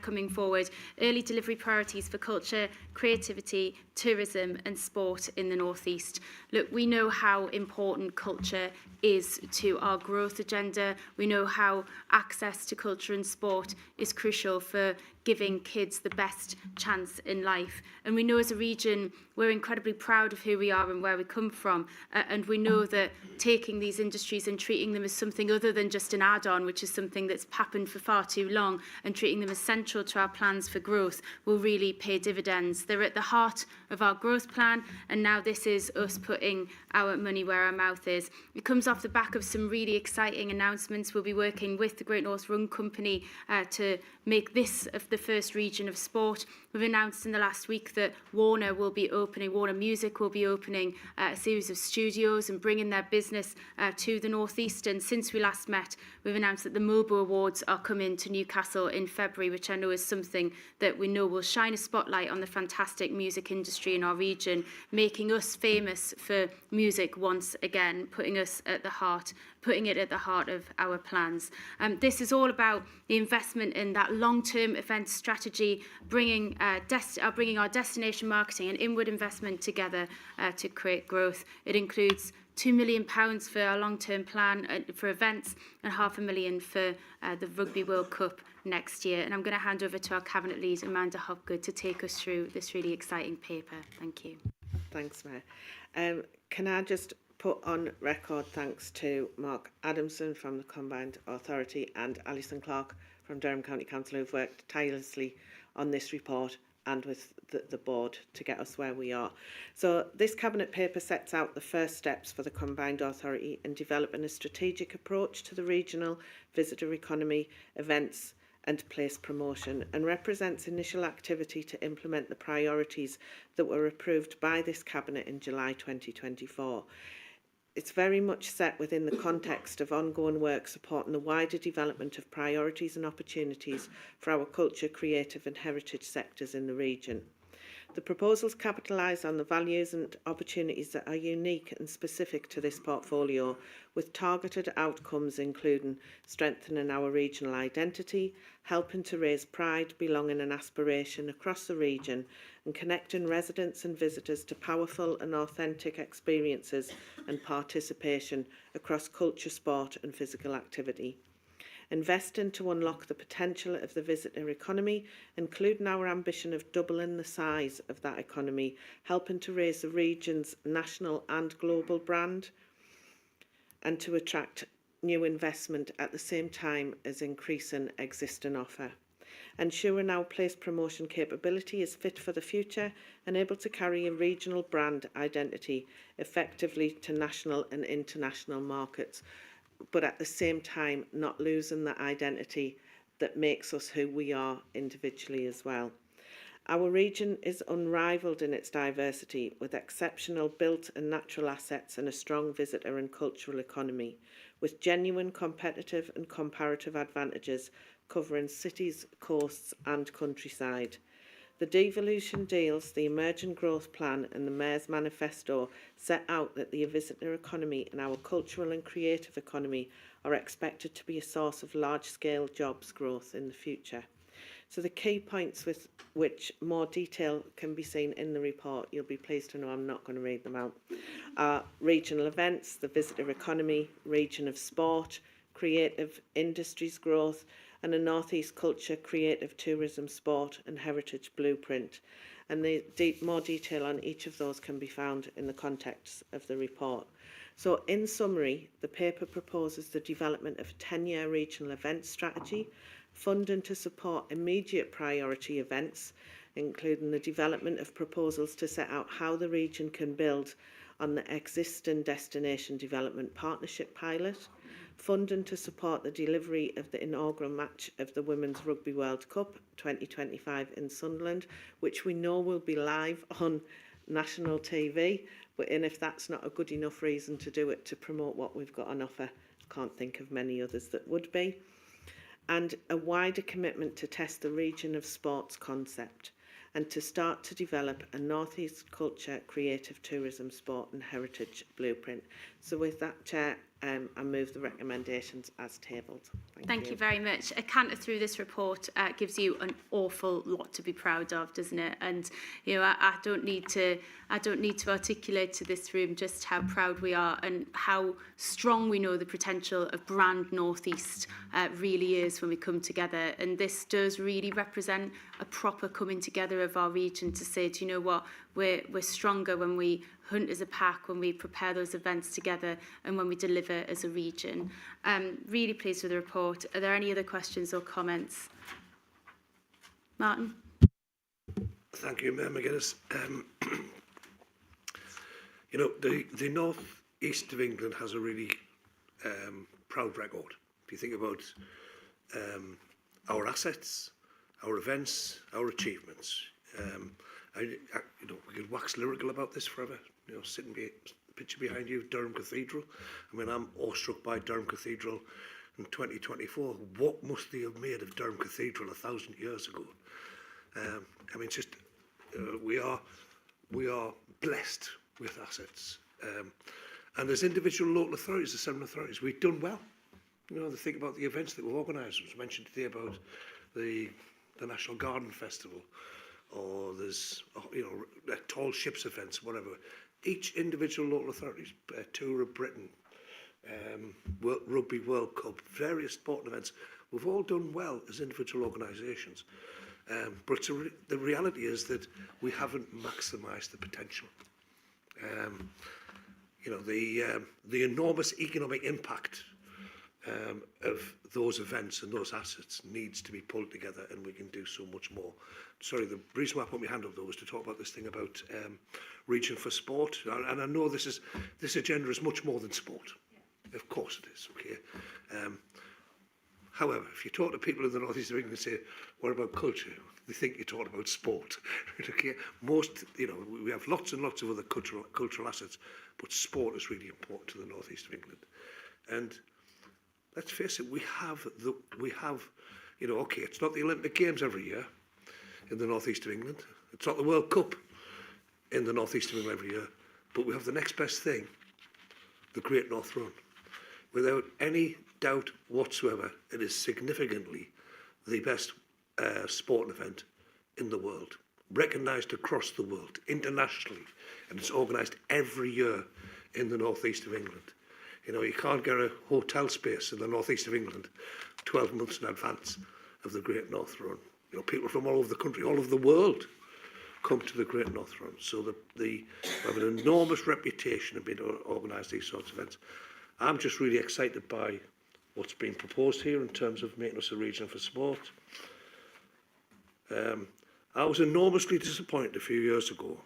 coming forward. Early delivery priorities for culture, creativity, tourism and sport in the North East. Look, we know how important culture is to our growth agenda. We know how access to culture and sport is crucial for giving kids the best chance in life. And we know as a region, we're incredibly proud of who we are and where we come from. And we know that taking these industries and treating them as something other than just an add-on, which is something that's happened for far too long, and treating them as central to our plans for growth will really pay dividends. They're at the heart of our growth plan, and now this is us putting our money where our mouth is. It comes off the back of some really exciting announcements. We'll be working with the Great North Run Company to make this the first region of sport. We've announced in the last week that Warner Music will be opening a series of studios and bringing their business to the North East. And since we last met, we've announced that the MOBO Awards are coming to Newcastle in February, which I know is something that we know will shine a spotlight on the fantastic music industry in our region, making us famous for music once again, putting it at the heart of our plans. This is all about the investment in that long-term event strategy, bringing our destination marketing and inward investment together to create growth. It includes £2 million for our long-term plan for events and £500,000 for the Rugby World Cup next year. And I'm going to hand over to our Cabinet Lead, Amanda Hopgood, to take us through this really exciting paper. Thank you. Thanks, Mayor. Can I just put on record thanks to Mark Adamson from the Combined Authority and Alison Clark from Durham County Council, who've worked tirelessly on this report and with the board to get us where we are. So this Cabinet paper sets out the first steps for the Combined Authority in developing a strategic approach to the regional visitor economy, events and place promotion, and represents initial activity to implement the priorities that were approved by this Cabinet in July 2024. It's very much set within the context of ongoing work supporting the wider development of priorities and opportunities for our culture, creative and heritage sectors in the region. The proposals capitalise on the values and opportunities that are unique and specific to this portfolio, with targeted outcomes including strengthening our regional identity, helping to raise pride, belonging and aspiration across the region, and connecting residents and visitors to powerful and authentic experiences and participation across culture, sport and physical activity. Investing to unlock the potential of the visitor economy, including our ambition of doubling the size of that economy, helping to raise the region's national and global brand, and to attract new investment at the same time as increasing existing offer. Ensuring our place promotion capability is fit for the future and able to carry a regional brand identity effectively to national and international markets, but at the same time not losing that identity that makes us who we are individually as well. Our region is unrivalled in its diversity, with exceptional built and natural assets and a strong visitor and cultural economy, with genuine competitive and comparative advantages covering cities, coasts and countryside. The devolution deals, the Emerging Growth Plan and the Mayor's Manifesto set out that the visitor economy and our cultural and creative economy are expected to be a source of large-scale jobs growth in the future. So the key points with which more detail can be seen in the report, you'll be pleased to know I'm not going to read them out, are regional events, the visitor economy, region of sport, creative industries growth, and a North East culture, creative tourism, sport and heritage blueprint. And more detail on each of those can be found in the context of the report. So in summary, the paper proposes the development of a 10-year regional events strategy, funding to support immediate priority events, including the development of proposals to set out how the region can build on the existing destination development partnership pilot, funding to support the delivery of the inaugural match of the Women's Rugby World Cup 2025 in Sunderland, which we know will be live on national TV, and if that's not a good enough reason to do it to promote what we've got on offer, I can't think of many others that would be. And a wider commitment to test the region of sports concept and to start to develop a North East culture, creative tourism, sport and heritage blueprint. So with that, Chair, I move the recommendations as tabled. Thank you very much. A canter through this report gives you an awful lot to be proud of, doesn't it? And you know, I don't need to articulate to this room just how proud we are and how strong we know the potential of brand North East really is when we come together. And this does really represent a proper coming together of our region to say, do you know what, we're stronger when we hunt as a pack, when we prepare those events together and when we deliver as a region. Really pleased with the report. Are there any other questions or comments? Martin? Thank you, Mayor McGuinness. You know, the North East of England has a really proud record. If you think about our assets, our events, our achievements. You know, we could wax lyrical about this forever. You know, sitting picture behind you, Durham Cathedral. I mean, I'm awestruck by Durham Cathedral in 2024. What must they have made of Durham Cathedral 1,000 years ago? I mean, just we are blessed with assets, and as individual local authorities, the 7 authorities, we've done well. You know, the thing about the events that we've organised was mentioned today about the National Garden Festival, or there's tall ships events, whatever. Each individual local authorities, Tour of Britain, Rugby World Cup, various sporting events, we've all done well as individual organisations. But the reality is that we haven't maximised the potential. You know, the enormous economic impact of those events and those assets needs to be pulled together, and we can do so much more. Sorry, the reason why I put my hand up though was to talk about this thing about region for sport, and I know this agenda is much more than sport. Yeah. Of course it is. Okay. However, if you talk to people in the North East of England and say, what about culture? They think you're talking about sport. Okay. Most, you know, we have lots and lots of other cultural assets, but sport is really important to the North East of England. And let's face it, we have, you know, okay, it's not the Olympic Games every year in the North East of England. It's not the World Cup in the North East of England every year, but we have the next best thing, the Great North Run. Without any doubt whatsoever, it is significantly the best sporting event in the world, recognised across the world, internationally, and it's organised every year in the North East of England. You know, you can't get a hotel space in the North East of England 12 months in advance of the Great North Run. You know, people from all over the country, all over the world, come to the Great North Run. So we have an enormous reputation of being able to organise these sorts of events. I'm just really excited by what's been proposed here in terms of making us a region for sport. I was enormously disappointed a few years ago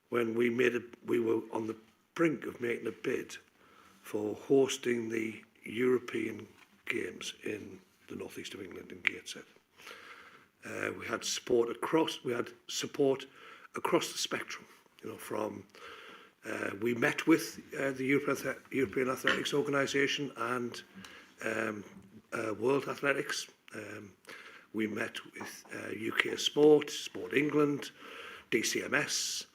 when we were on the brink of making a bid for hosting the European Games in the North East of England in Gateshead. We had support across the spectrum, you know, from we met with the European Athletics Organisation and World Athletics. We met with UK Sport, Sport England, DCMS,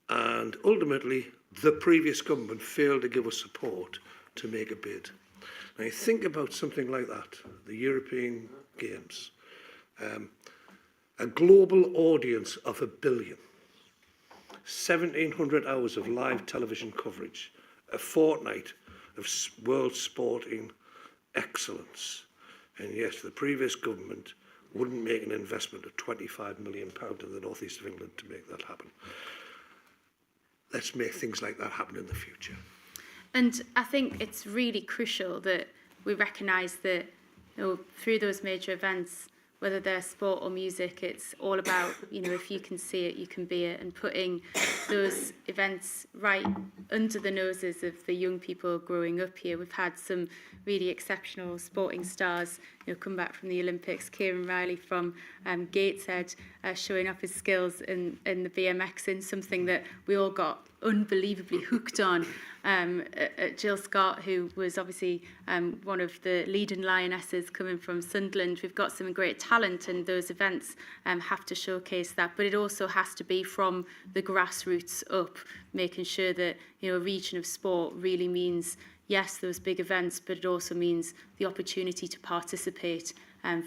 and ultimately the previous government failed to give us support to make a bid. Now you think about something like that, the European Games, a global audience of 1 billion, 1,700 hours of live television coverage, a fortnight of world sporting excellence, and yet the previous government wouldn't make an investment of £25 million in the North East of England to make that happen. Let's make things like that happen in the future. And I think it's really crucial that we recognise that, you know, through those major events, whether they're sport or music, it's all about, you know, if you can see it, you can be it, and putting those events right under the noses of the young people growing up here. We've had some really exceptional sporting stars, you know, come back from the Olympics. Kieran Riley from Gateshead showing off his skills in the BMXing, something that we all got unbelievably hooked on. Jill Scott, who was obviously one of the leading lionesses coming from Sunderland. We've got some great talent, and those events have to showcase that. But it also has to be from the grassroots up, making sure that, you know, a region of sport really means, yes, those big events, but it also means the opportunity to participate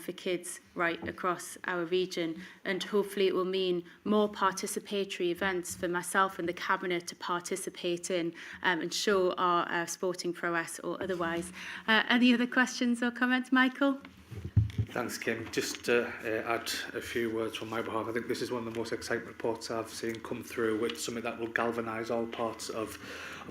for kids right across our region. And hopefully it will mean more participatory events for myself and the Cabinet to participate in and show our sporting prowess or otherwise. Any other questions or comments, Michael? Thanks, Kim. Just to add a few words from my behalf, I think this is one of the most exciting reports I've seen come through. It's something that will galvanise all parts of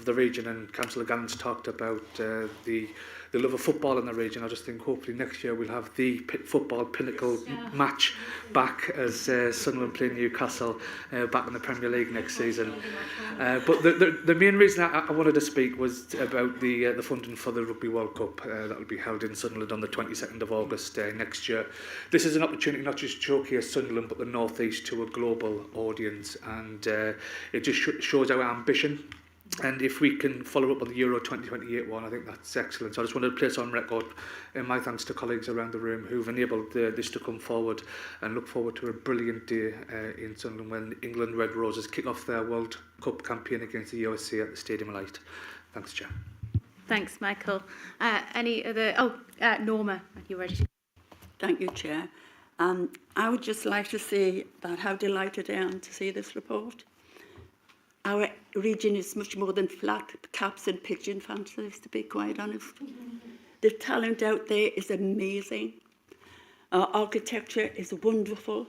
the region, and Councillor Gannon's talked about the love of football in the region. I just think hopefully next year we'll have the football pinnacle match back as Sunderland play Newcastle back in the Premier League next season. But the main reason I wanted to speak was about the funding for the Rugby World Cup that will be held in Sunderland on the 22nd of August next year. This is an opportunity not just to showcase Sunderland but the North East to a global audience, and it just shows our ambition. And if we can follow up on the Euro 2028 one, I think that's excellent. So I just wanted to place on record my thanks to colleagues around the room who've enabled this to come forward, and look forward to a brilliant day in Sunderland when England Red Roses kick off their World Cup campaign against the USA at the Stadium of Light. Thanks, Chair. Thanks, Michael. Any other... Norma, are you ready? Thank you, Chair. I would just like to say that how delighted I am to see this report. Our region is much more than flat caps and pigeon fancies, to be quite honest. The talent out there is amazing. Our architecture is wonderful.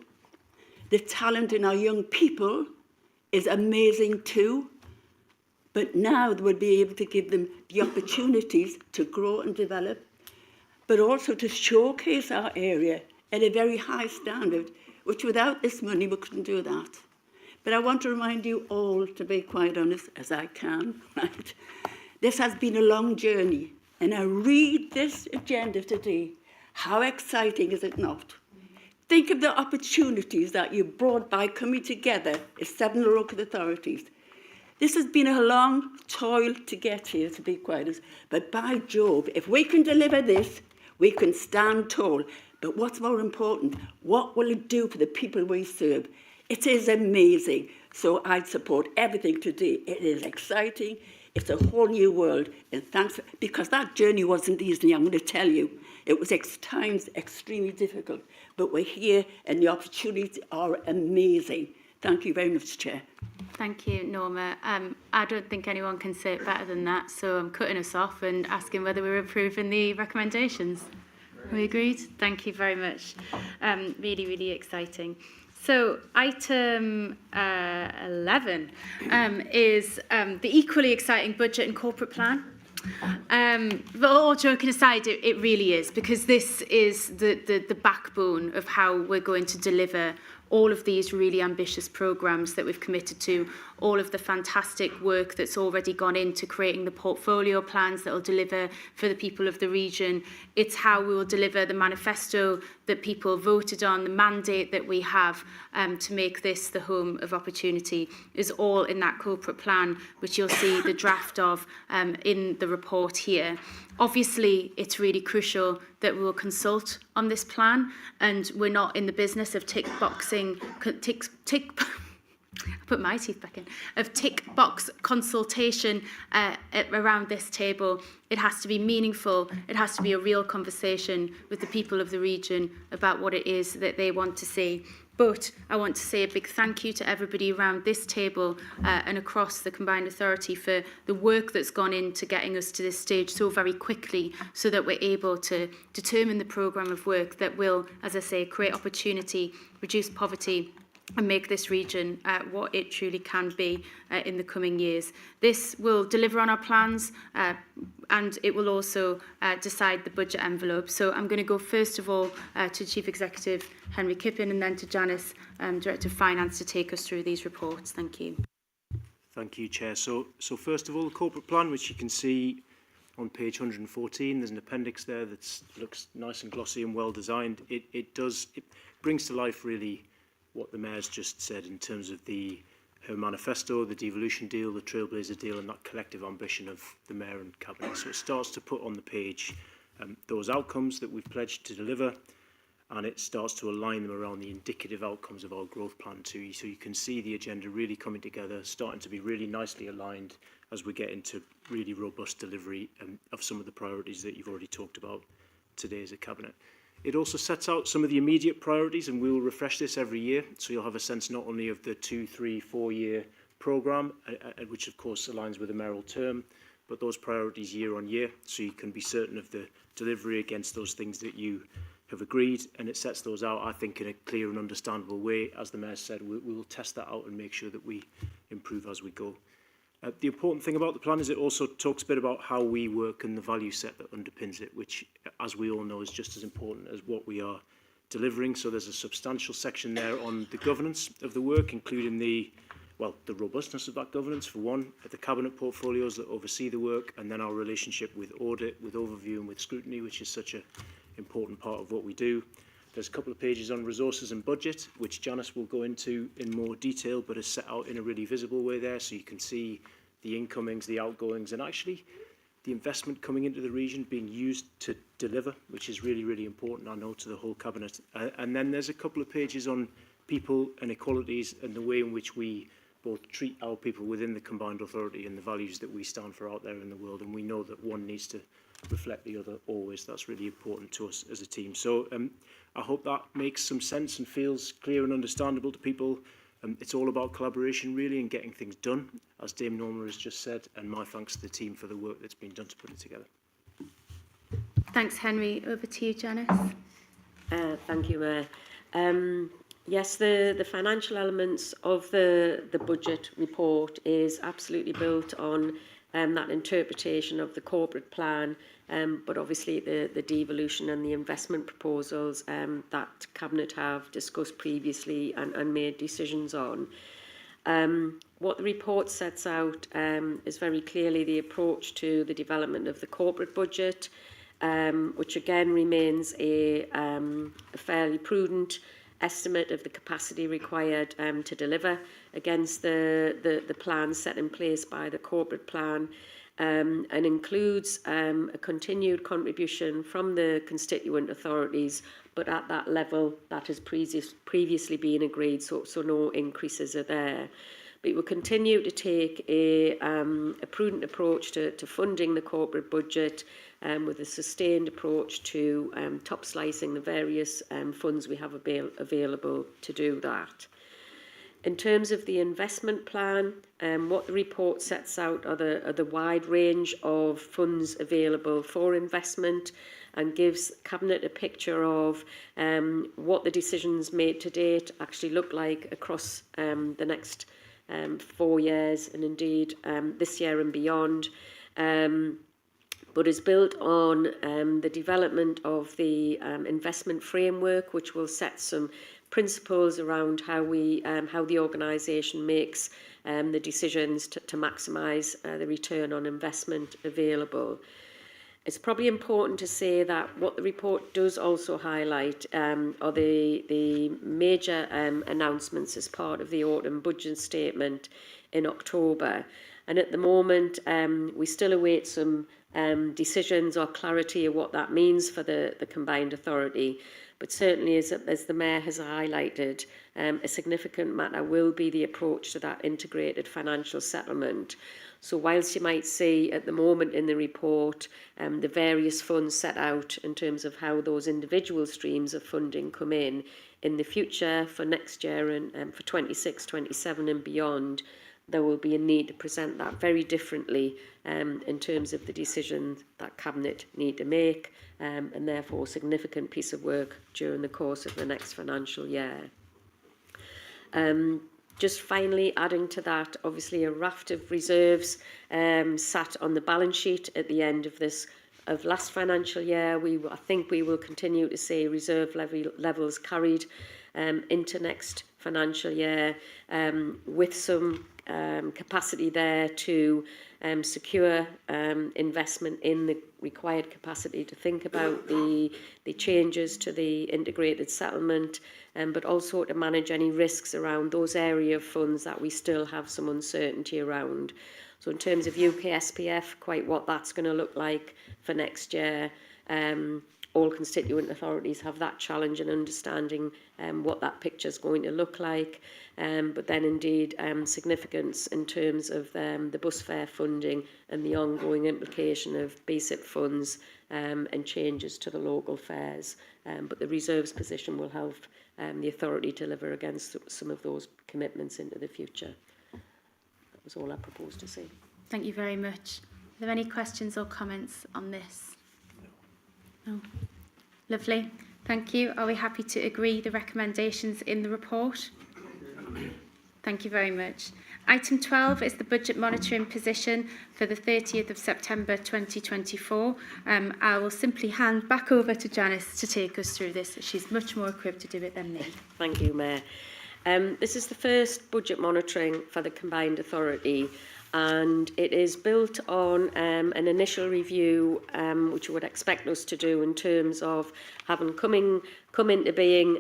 The talent in our young people is amazing too. But now we'll be able to give them the opportunities to grow and develop, but also to showcase our area at a very high standard, which without this money we couldn't do that. But I want to remind you all, to be quite honest, as I can, right? This has been a long journey, and I read this agenda today. How exciting is it not? Think of the opportunities that you brought by coming together as 7 local authorities. This has been a long toil to get here, to be quite honest. But by Jove, if we can deliver this, we can stand tall. But what's more important, what will it do for the people we serve? It is amazing. So I'd support everything today. It is exciting. It's a whole new world. And thanks, because that journey wasn't easy, I'm going to tell you. It was at times extremely difficult. But we're here and the opportunities are amazing. Thank you very much, Chair. Thank you, Norma. I don't think anyone can say it better than that, so I'm cutting us off and asking whether we're approving the recommendations. We agreed? Thank you very much. Really, really exciting. So item 11 is the equally exciting budget and corporate plan. But all joking aside, it really is, because this is the backbone of how we're going to deliver all of these really ambitious programmes that we've committed to, all of the fantastic work that's already gone into creating the portfolio plans that will deliver for the people of the region. It's how we will deliver the manifesto that people voted on, the mandate that we have to make this the home of opportunity is all in that corporate plan, which you'll see the draft of in the report here. Obviously, it's really crucial that we will consult on this plan, and we're not in the business of tick box consultation around this table. It has to be meaningful. It has to be a real conversation with the people of the region about what it is that they want to see. But I want to say a big thank you to everybody around this table and across the Combined Authority for the work that's gone into getting us to this stage so very quickly, so that we're able to determine the programme of work that will, as I say, create opportunity, reduce poverty, and make this region what it truly can be in the coming years. This will deliver on our plans and it will also decide the budget envelope. So I'm going to go first of all to Chief Executive Henry Kippen and then to Janice, Director of Finance, to take us through these reports. Thank you. Thank you, Chair. So first of all, the corporate plan, which you can see on page 114, there's an appendix there that looks nice and glossy and well designed. It brings to life really what the Mayor's just said in terms of her manifesto, the devolution deal, the Trailblazer deal, and that collective ambition of the Mayor and Cabinet. So it starts to put on the page those outcomes that we've pledged to deliver, and it starts to align them around the indicative outcomes of our growth plan too. So you can see the agenda really coming together, starting to be really nicely aligned as we get into really robust delivery of some of the priorities that you've already talked about today as a Cabinet. It also sets out some of the immediate priorities, and we will refresh this every year, so you'll have a sense not only of the 2, 3, 4 year programme, which of course aligns with the mayoral term, but those priorities year on year, so you can be certain of the delivery against those things that you have agreed, and it sets those out, I think, in a clear and understandable way. As the Mayor said, we will test that out and make sure that we improve as we go. The important thing about the plan is it also talks a bit about how we work and the value set that underpins it, which, as we all know, is just as important as what we are delivering. So there's a substantial section there on the governance of the work, including the robustness of that governance, for one, the Cabinet portfolios that oversee the work, and then our relationship with audit, with overview and with scrutiny, which is such an important part of what we do. There's a couple of pages on resources and budget, which Janice will go into in more detail, but is set out in a really visible way there, so you can see the incomings, the outgoings, and actually the investment coming into the region being used to deliver, which is really, really important, I know, to the whole Cabinet. And then there's a couple of pages on people and equalities and the way in which we both treat our people within the Combined Authority and the values that we stand for out there in the world. And we know that one needs to reflect the other always. That's really important to us as a team. So I hope that makes some sense and feels clear and understandable to people. It's all about collaboration, really, and getting things done, as Dame Norma has just said, and my thanks to the team for the work that's been done to put it together. Thanks, Henry. Over to you, Janice. Thank you, Mayor. Yes, the financial elements of the budget report is absolutely built on that interpretation of the corporate plan, but obviously the devolution and the investment proposals that Cabinet have discussed previously and made decisions on. What the report sets out is very clearly the approach to the development of the corporate budget, which again remains a fairly prudent estimate of the capacity required to deliver against the plans set in place by the corporate plan, and includes a continued contribution from the constituent authorities, but at that level that has previously been agreed, so no increases are there. But it will continue to take a prudent approach to funding the corporate budget, with a sustained approach to top slicing the various funds we have available to do that. In terms of the investment plan, what the report sets out are the wide range of funds available for investment, and gives Cabinet a picture of what the decisions made to date actually look like across the next 4 years, and indeed this year and beyond, but is built on the development of the investment framework, which will set some principles around how the organisation makes the decisions to maximise the return on investment available. It's probably important to say that what the report does also highlight are the major announcements as part of the autumn budget statement in October. And at the moment, we still await some decisions or clarity of what that means for the combined authority. But certainly, as the Mayor has highlighted, a significant matter will be the approach to that integrated financial settlement. So whilst you might see at the moment in the report the various funds set out in terms of how those individual streams of funding come in the future for next year and for 26, 27 and beyond, there will be a need to present that very differently in terms of the decisions that Cabinet need to make and therefore a significant piece of work during the course of the next financial year. Just finally adding to that, obviously a raft of reserves sat on the balance sheet at the end of last financial year. I think we will continue to see reserve levels carried into next financial year with some capacity there to secure investment in the required capacity to think about the changes to the integrated settlement, but also to manage any risks around those area of funds that we still have some uncertainty around. So in terms of UK SPF, quite what that's going to look like for next year, all constituent authorities have that challenge in understanding what that picture is going to look like. But then indeed significance in terms of the bus fare funding and the ongoing implication of BSIP funds and changes to the local fares. But the reserves position will help the authority deliver against some of those commitments into the future. That was all I proposed to say. Thank you very much. Are there any questions or comments on this? No. Lovely. Thank you. Are we happy to agree the recommendations in the report? Thank you very much. Item 12 is the budget monitoring position for the 30th of September 2024. I will simply hand back over to Janice to take us through this. She's much more equipped to do it than me. Thank you, Mayor. This is the first budget monitoring for the combined authority, and it is built on an initial review which you would expect us to do in terms of having come into being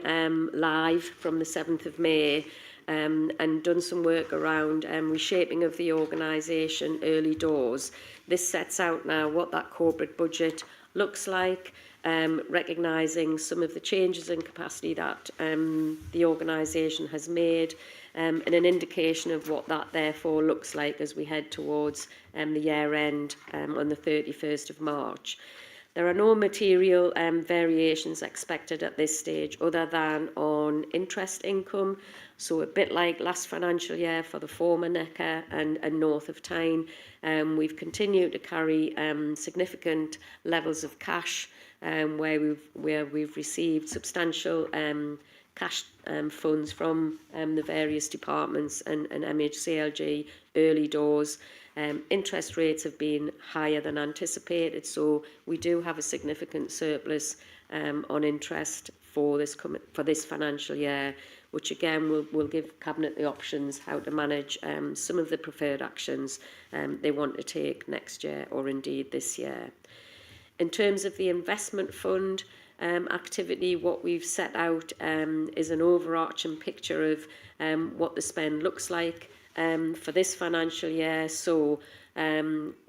live from the 7th of May and done some work around reshaping of the organisation early doors. This sets out now what that corporate budget looks like, recognising some of the changes in capacity that the organisation has made, and an indication of what that therefore looks like as we head towards the year end on the 31st of March. There are no material variations expected at this stage other than on interest income. So a bit like last financial year for the former Necker and North of Tyne, we've continued to carry significant levels of cash where we've received substantial cash funds from the various departments and MHCLG early doors. Interest rates have been higher than anticipated, so we do have a significant surplus on interest for this financial year, which again will give Cabinet the options how to manage some of the preferred actions they want to take next year or indeed this year. In terms of the investment fund activity, what we've set out is an overarching picture of what the spend looks like for this financial year. So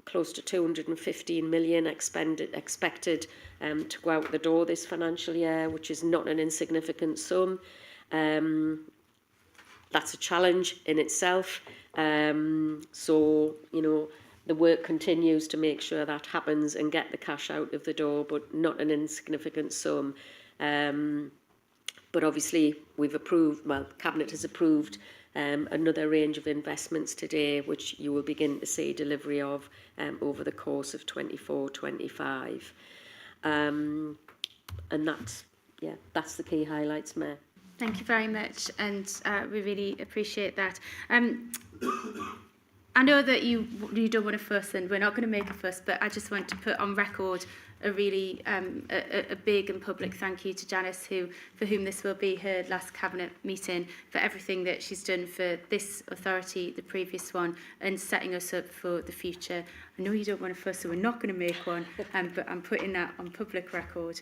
close to 215 million expected to go out the door this financial year, which is not an insignificant sum. That's a challenge in itself. So, you know, the work continues to make sure that happens and get the cash out of the door, but not an insignificant sum. But obviously we've approved, well, Cabinet has approved another range of investments today, which you will begin to see delivery of over the course of 24-25. And that's the key highlights, Mayor. Thank you very much, and we really appreciate that. I know that you don't want to fuss, and we're not going to make a fuss, but I just want to put on record a really a big and public thank you to Janice, for whom this will be her last cabinet meeting, for everything that she's done for this authority, the previous one, and setting us up for the future. I know you don't want to fuss, so we're not going to make one, but I'm putting that on public record,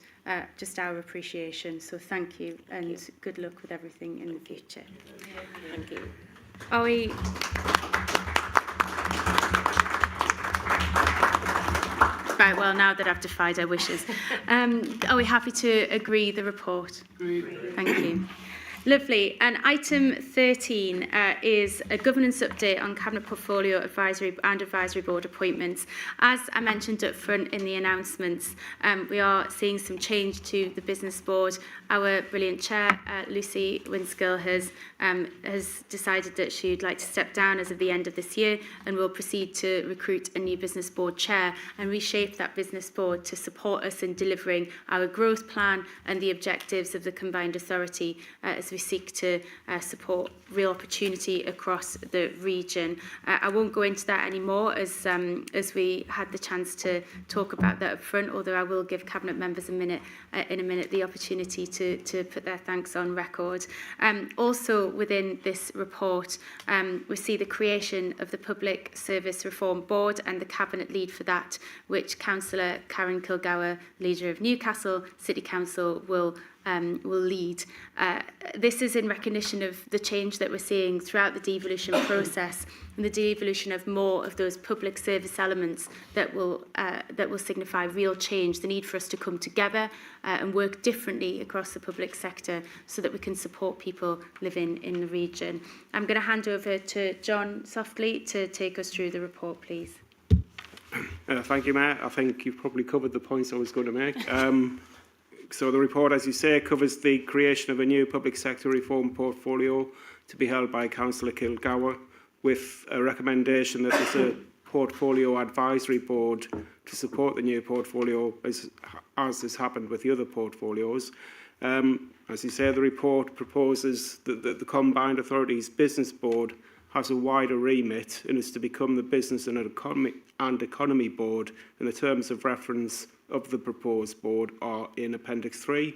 just our appreciation. So thank you, and good luck with everything in the future. Thank you. Are we... Right, well, now that I've defied her wishes, are we happy to agree the report? Thank you. Lovely. And item 13 is a governance update on Cabinet Portfolio Advisory and Advisory Board appointments. As I mentioned up front in the announcements, we are seeing some change to the Business Board. Our brilliant chair, Lucy Winskill, has decided that she'd like to step down as of the end of this year, and will proceed to recruit a new Business Board chair and reshape that Business Board to support us in delivering our growth plan and the objectives of the combined authority as we seek to support real opportunity across the region. I won't go into that anymore as we had the chance to talk about that up front, although I will give Cabinet members in a minute the opportunity to put their thanks on record. Also within this report, we see the creation of the Public Service Reform Board and the Cabinet lead for that, which Councillor Karen Kilgour, leader of Newcastle City Council, will lead. This is in recognition of the change that we're seeing throughout the devolution process, and the devolution of more of those public service elements that will signify real change, the need for us to come together and work differently across the public sector so that we can support people living in the region. I'm going to hand over to John Softly to take us through the report, please. Thank you, Mayor. I think you've probably covered the points I was going to make. So the report, as you say, covers the creation of a new public sector reform portfolio to be held by Councillor Kilgour, with a recommendation that there's a portfolio advisory board to support the new portfolio, as has happened with the other portfolios. As you say, the report proposes that the combined authorities business board has a wider remit and is to become the business and economy board, and the terms of reference of the proposed board are in Appendix 3.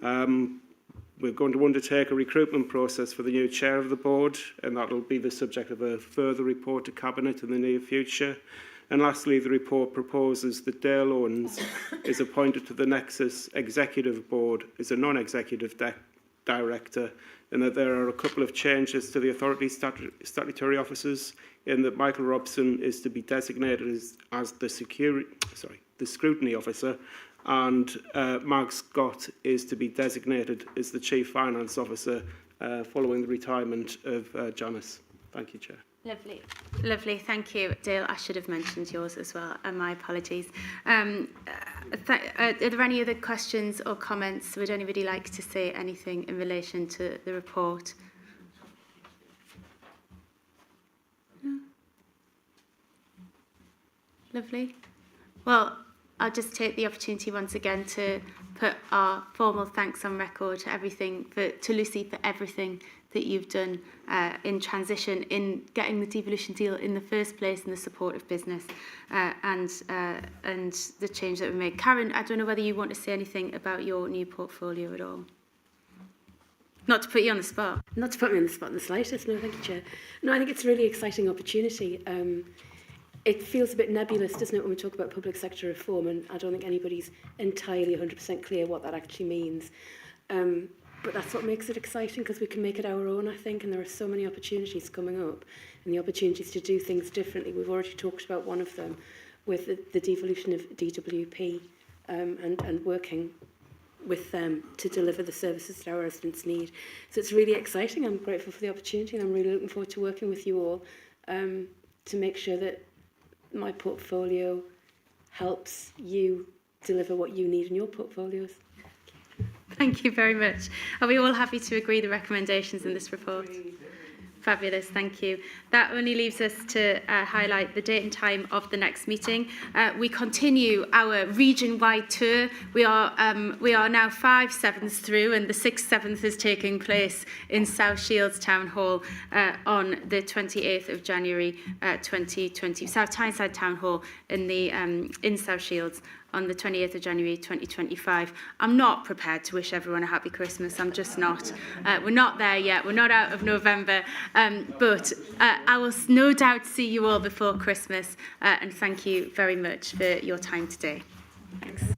We're going to undertake a recruitment process for the new chair of the board, and that will be the subject of a further report to Cabinet in the near future. And lastly, the report proposes that Dale Owens is appointed to the Nexus Executive Board as a non-executive director, and that there are a couple of changes to the authority's statutory officers, in that Michael Robson is to be designated as the scrutiny officer, and Mark Scott is to be designated as the chief finance officer following the retirement of Janice. Thank you, Chair. Lovely, lovely. Thank you, Dale. I should have mentioned yours as well, and my apologies. Are there any other questions or comments? Would anybody like to say anything in relation to the report? No? Lovely. Well, I'll just take the opportunity once again to put our formal thanks on record to Lucy for everything that you've done in transition, in getting the devolution deal in the first place, and the support of business and the change that we made. Karen, I don't know whether you want to say anything about your new portfolio at all. Not to put you on the spot. Not to put me on the spot in the slightest, no, thank you, Chair. No, I think it's a really exciting opportunity. It feels a bit nebulous, doesn't it, when we talk about public sector reform, and I don't think anybody's entirely 100% clear what that actually means. But that's what makes it exciting, because we can make it our own, I think, and there are so many opportunities coming up, and the opportunities to do things differently. We've already talked about one of them with the devolution of DWP and working with them to deliver the services that our residents need. So it's really exciting. I'm grateful for the opportunity, and I'm really looking forward to working with you all to make sure that my portfolio helps you deliver what you need in your portfolios. Thank you very much. Are we all happy to agree the recommendations in this report? Fabulous, thank you. That only leaves us to highlight the date and time of the next meeting. We continue our region-wide tour. We are now 5/7 through, and the 6/7 is taking place in South Shields Town Hall on the 28th of January 2020. South Tyneside Town Hall in South Shields on the 28th of January 2025. I'm not prepared to wish everyone a happy Christmas. I'm just not. We're not there yet. We're not out of November. But I will no doubt see you all before Christmas. And thank you very much for your time today. Thanks.